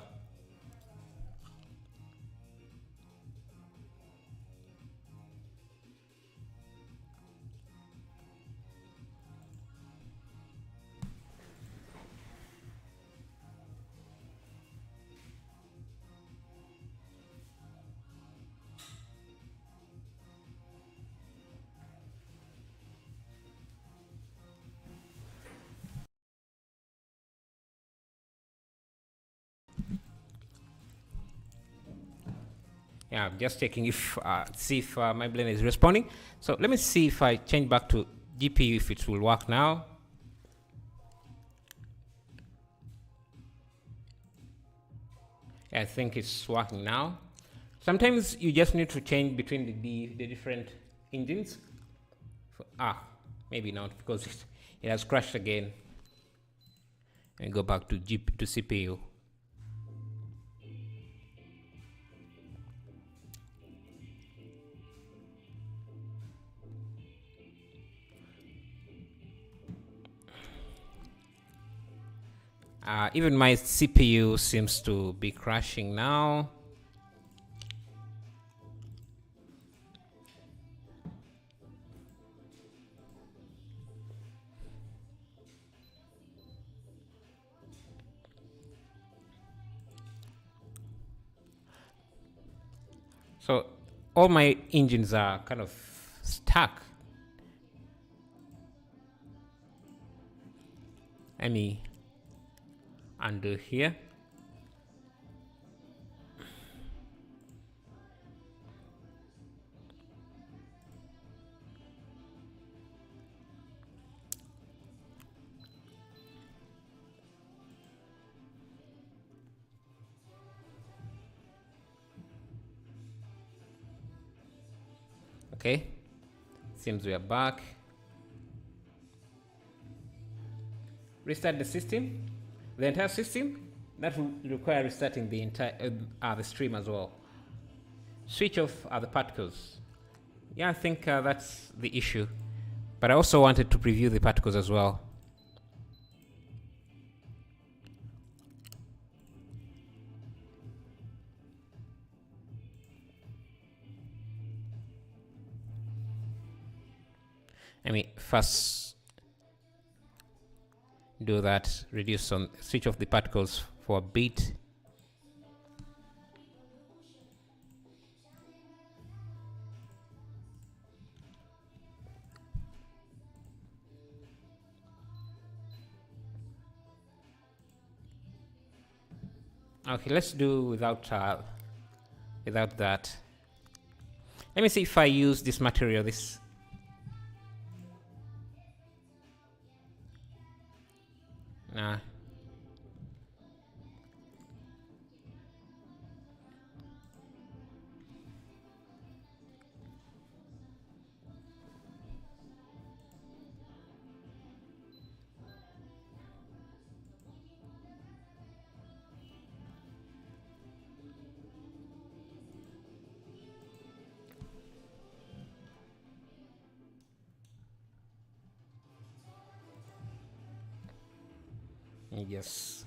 Yeah, I'm just checking if see if my Blender is responding. So let me see if I change back to GPU if it will work now. Yeah, I think it's working now. Sometimes you just need to change between the different engines. Maybe not because it has crashed again. And go back to CPU. Even my CPU seems to be crashing now. So all my engines are kind of stuck. Let me undo here. Okay, seems we are back. Restart the system, the entire system. That will require restarting the entire the stream as well. Switch off the particles. Yeah, I think that's the issue. But I also wanted to preview the particles as well. Let me first do that. Reduce on switch off the particles for a bit. Okay, let's do without that. Let me see if I use this material. This. Nah. Yes.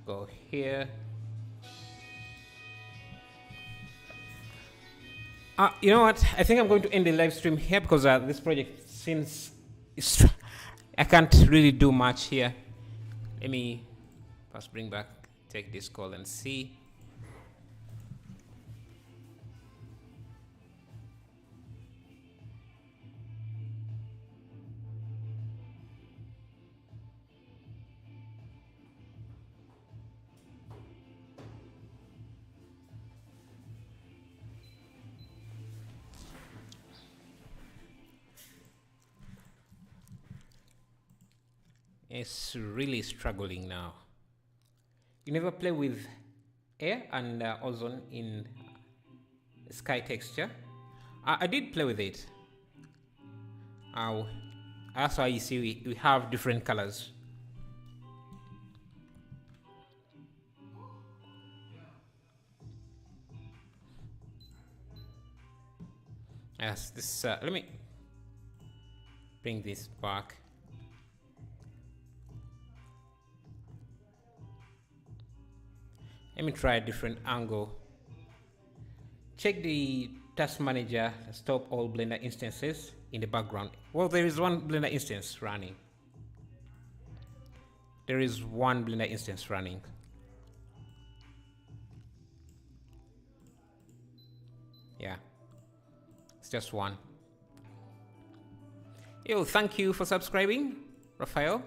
Go here. You know what? I think I'm going to end the live stream here because this project, since I can't really do much here. Let me first take this call and see. It's really struggling now. You never play with air and ozone in sky texture? I did play with it. That's why you see we have different colors. Yes, this. Let me bring this back. Let me try a different angle. Check the task manager, stop all Blender instances in the background. Well, there is one Blender instance running. Yeah, it's just one. Yo, thank you for subscribing, Raphael.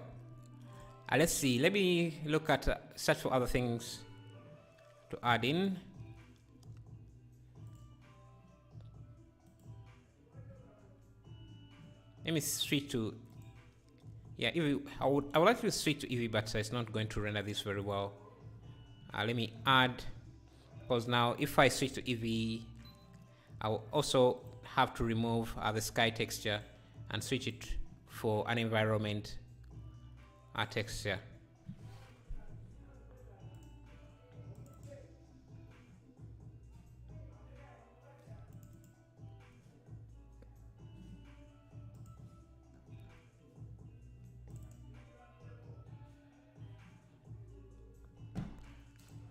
Let's see. Let me look at search for other things to add in. Let me switch to Eevee. I would like to switch to Eevee, but it's not going to render this very well. Let me add, because now if I switch to Eevee, I will also have to remove the sky texture and switch it for an environment texture.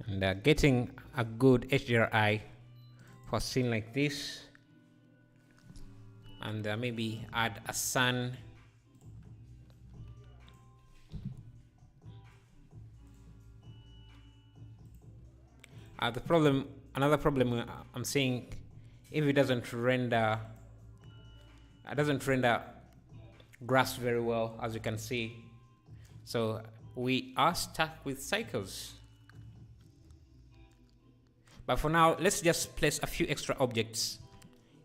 And getting a good HDRI for a scene like this, and maybe add a sun. Another problem I'm seeing, if it doesn't render grass very well, as you can see. So we are stuck with cycles. But for now, let's just place a few extra objects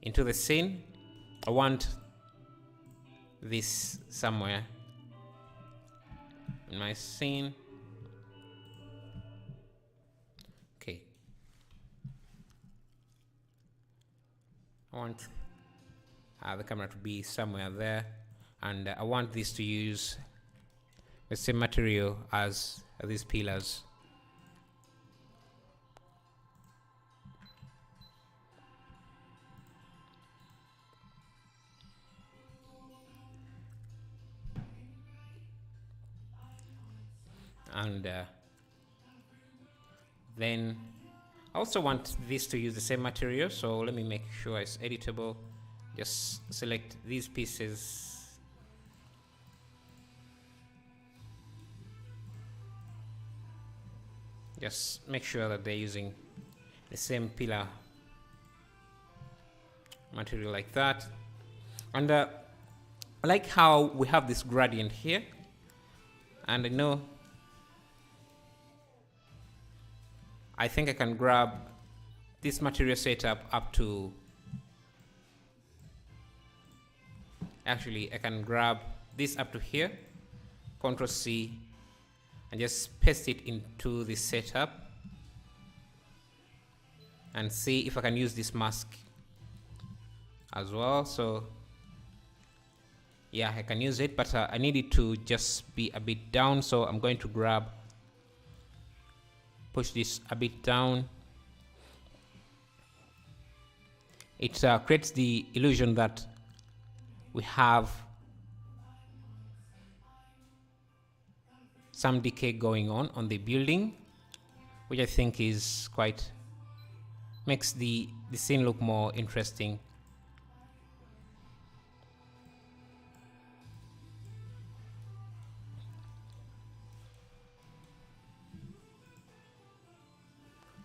into the scene. I want this somewhere in my scene. Okay. I want the camera to be somewhere there, and I want this to use the same material as these pillars. And then I also want this to use the same material, so let me make sure it's editable. Just select these pieces, just make sure that they're using the same pillar material like that. And I like how we have this gradient here, and I think I can grab this material setup up to, actually I can grab this up to here, Ctrl C, and just paste it into this setup and see if I can use this mask as well. So yeah, I can use it, but I need it to just be a bit down, so I'm going to push this a bit down. It creates the illusion that we have some decay going on the building, which I think is makes the scene look more interesting.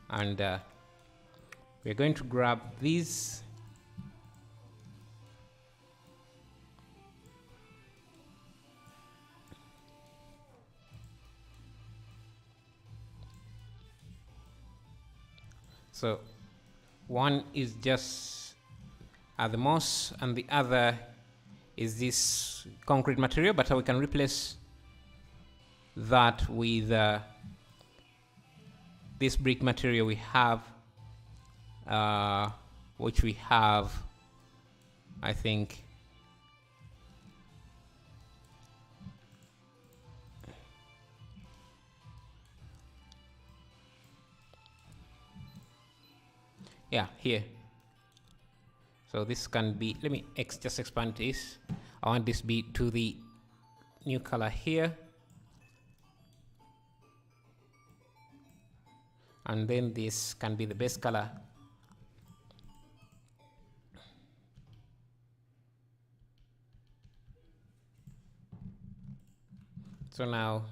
And we're going to grab these so one is just the moss and the other is this concrete material, but we can replace that with this brick material we have, which we have, I think, yeah, here. So this can be, let me just expand this. I want this be to the new color here, and then this can be the base color. So now,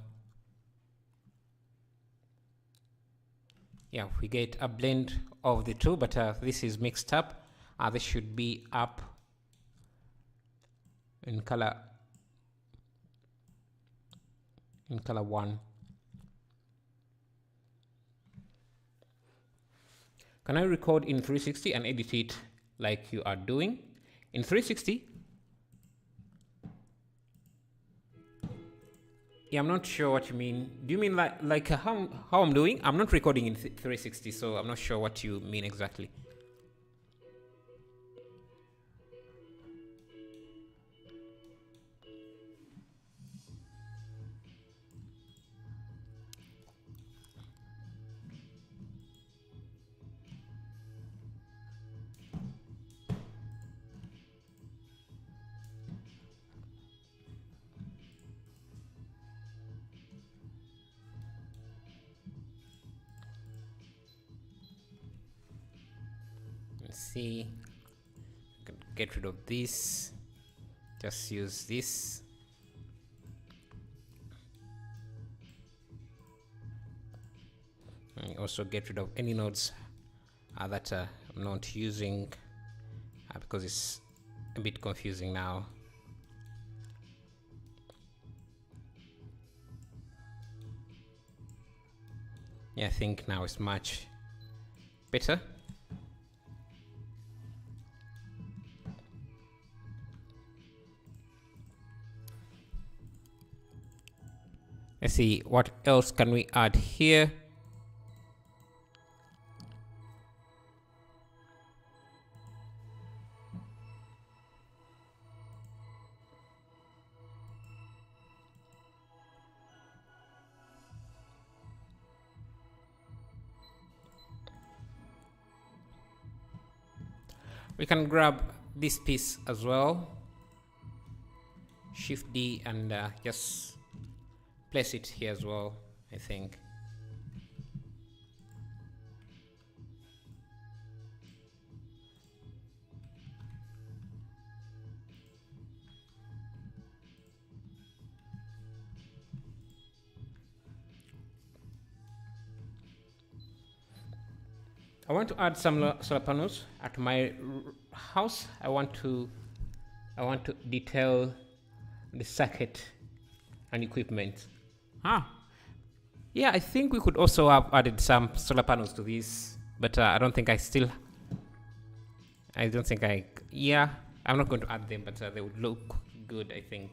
yeah, we get a blend of the two, but this is mixed up. This should be up in color 1. Can I record in 360 and edit it like you are doing? In 360? Yeah, I'm not sure what you mean. Do you mean like how I'm doing? I'm not recording in 360, so I'm not sure what you mean exactly. See, get rid of this, just use this. And also get rid of any nodes that I'm not using because it's a bit confusing now. Yeah, I think now it's much better. Let's see, what else can we add here? We can grab this piece as well, Shift D, and just place it here as well, I think. I want to add some solar panels at my house. I want to detail the circuit and equipment. Yeah, I think we could also have added some solar panels to this, but I don't think yeah, I'm not going to add them, but they would look good, I think.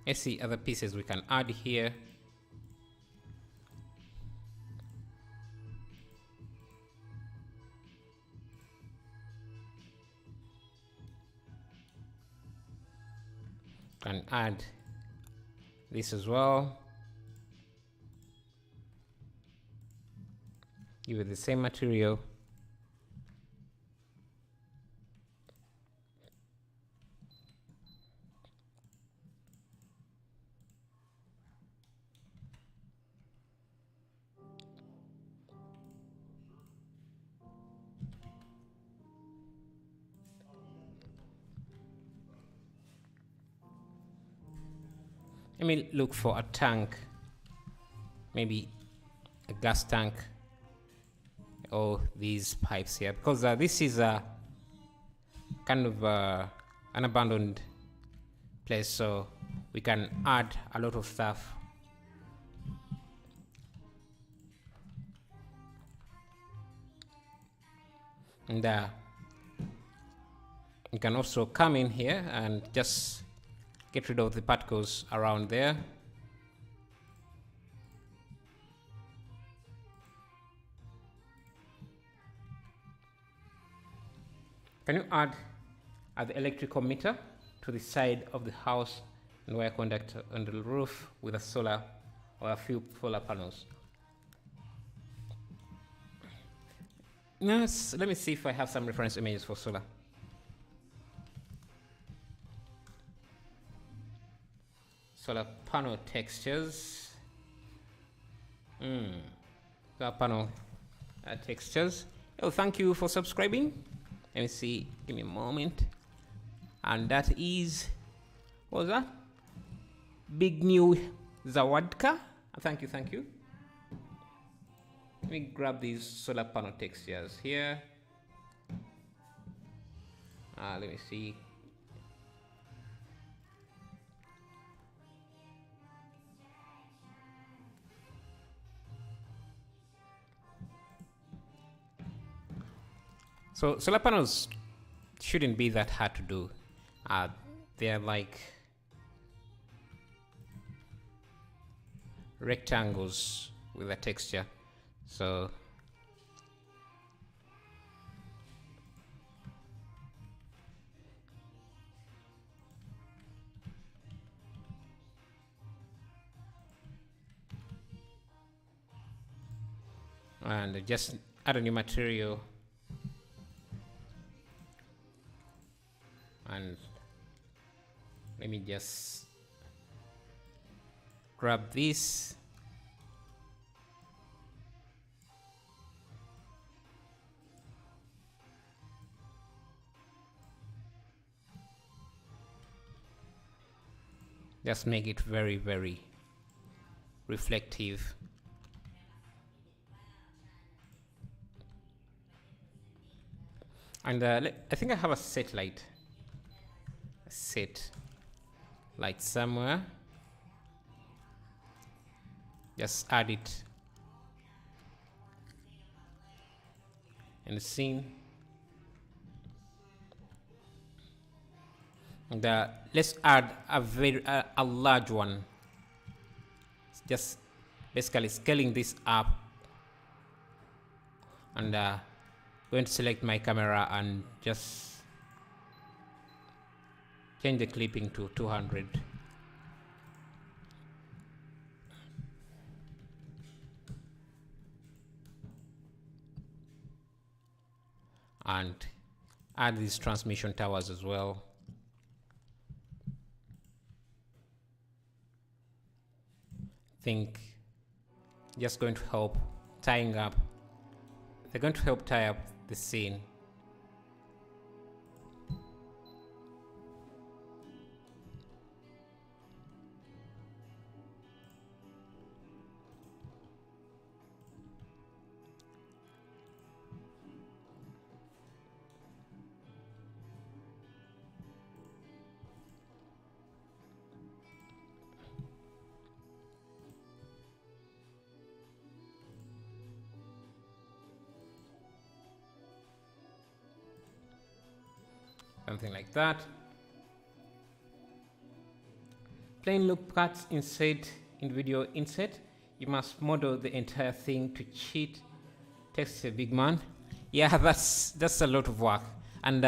Let's see other pieces we can add here. Can add this as well. Give it the same material. Let me look for a tank, maybe a gas tank, or these pipes here, because this is a kind of an abandoned place, so we can add a lot of stuff. And you can also come in here and just get rid of the particles around there. Can you add the electrical meter to the side of the house and wire conduct on the roof with a solar or a few solar panels? Yes, let me see if I have some reference images for solar. Solar panel textures. Solar panel textures. Oh, thank you for subscribing. Let me see. Give me a moment. And that is, what was that? Big New Zawadka. Thank you, thank you. Let me grab these solar panel textures here. Let me see. So solar panels shouldn't be that hard to do. They're like rectangles with a texture. So and just add a new material. And let me just grab this. Just make it very, very reflective. And I think I have a set light somewhere. Just add it in the scene. And let's add a large one. Just basically scaling this up, and going to select my camera and just change the clipping to 200. and add these transmission towers as well. Think just going to help tying up. They're going to help tie up the scene. Something like that. Plain loop cuts insert individual insert. You must model the entire thing to cheat. Text a big man. Yeah, that's a lot of work, and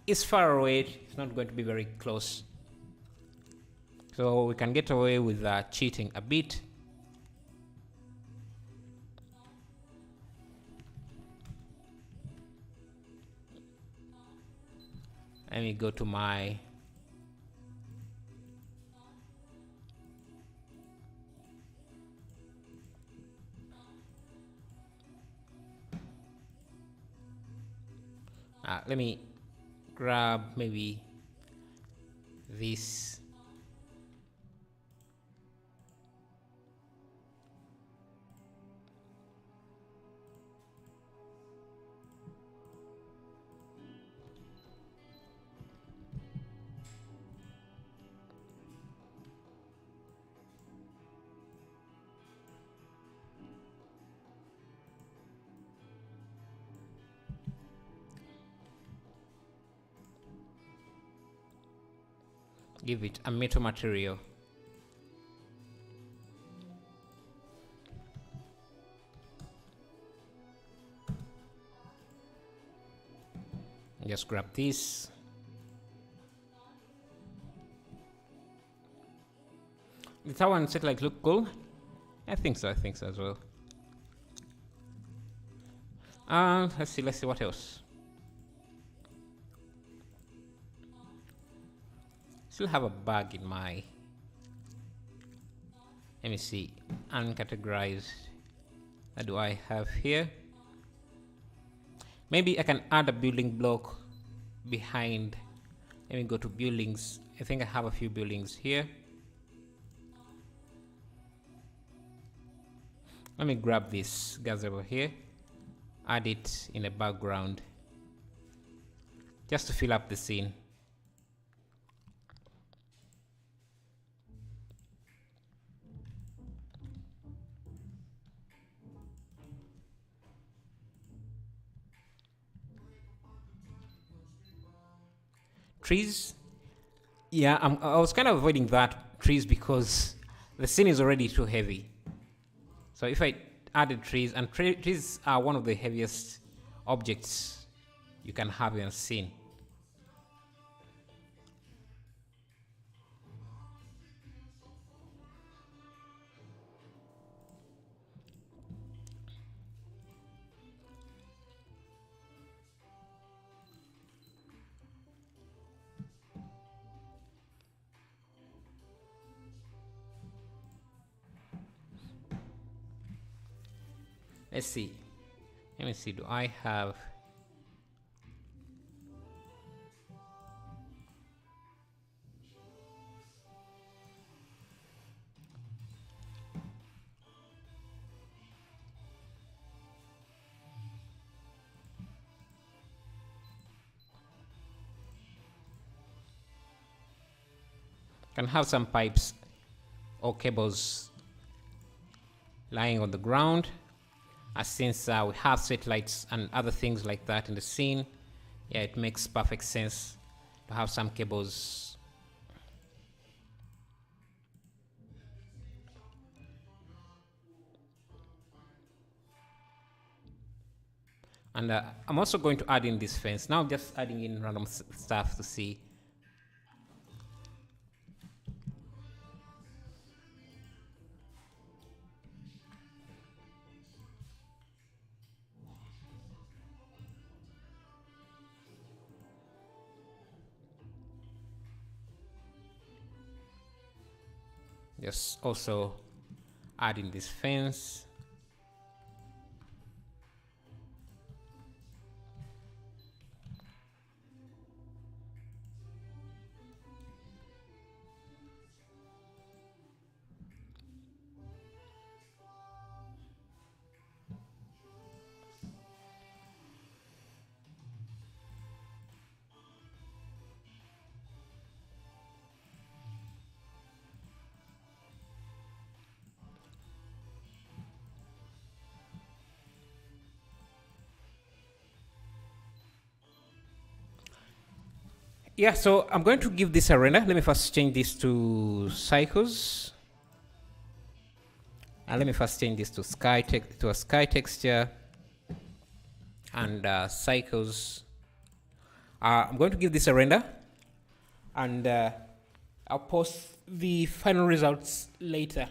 it's far away. It's not going to be very close, so we can get away with cheating a bit. Let me go to my let me grab maybe this. Give it a metal material. Just grab this. The tower and satellite look cool. I think so as well. Let's see what else. Still have a bag in my, let me see, uncategorized. What do I have here? Maybe I can add a building block behind. Let me go to buildings. I think I have a few buildings here. Let me grab this gazebo here, add it in the background just to fill up the scene. Trees, yeah, I was kind of avoiding that trees because the scene is already too heavy. So if I added trees, and trees are one of the heaviest objects you can have in a scene. Let's see. Let me see. Do I have? Can have some pipes or cables lying on the ground. Since we have satellites and other things like that in the scene, yeah, it makes perfect sense to have some cables. And I'm also going to add in this fence. Now I'm just adding in random stuff to see. Just also adding this fence. Yeah, so I'm going to give this a render. Let me first change this to cycles. And let me first change this to to a sky texture and cycles. I'm going to give this a render, and I'll post the final results later.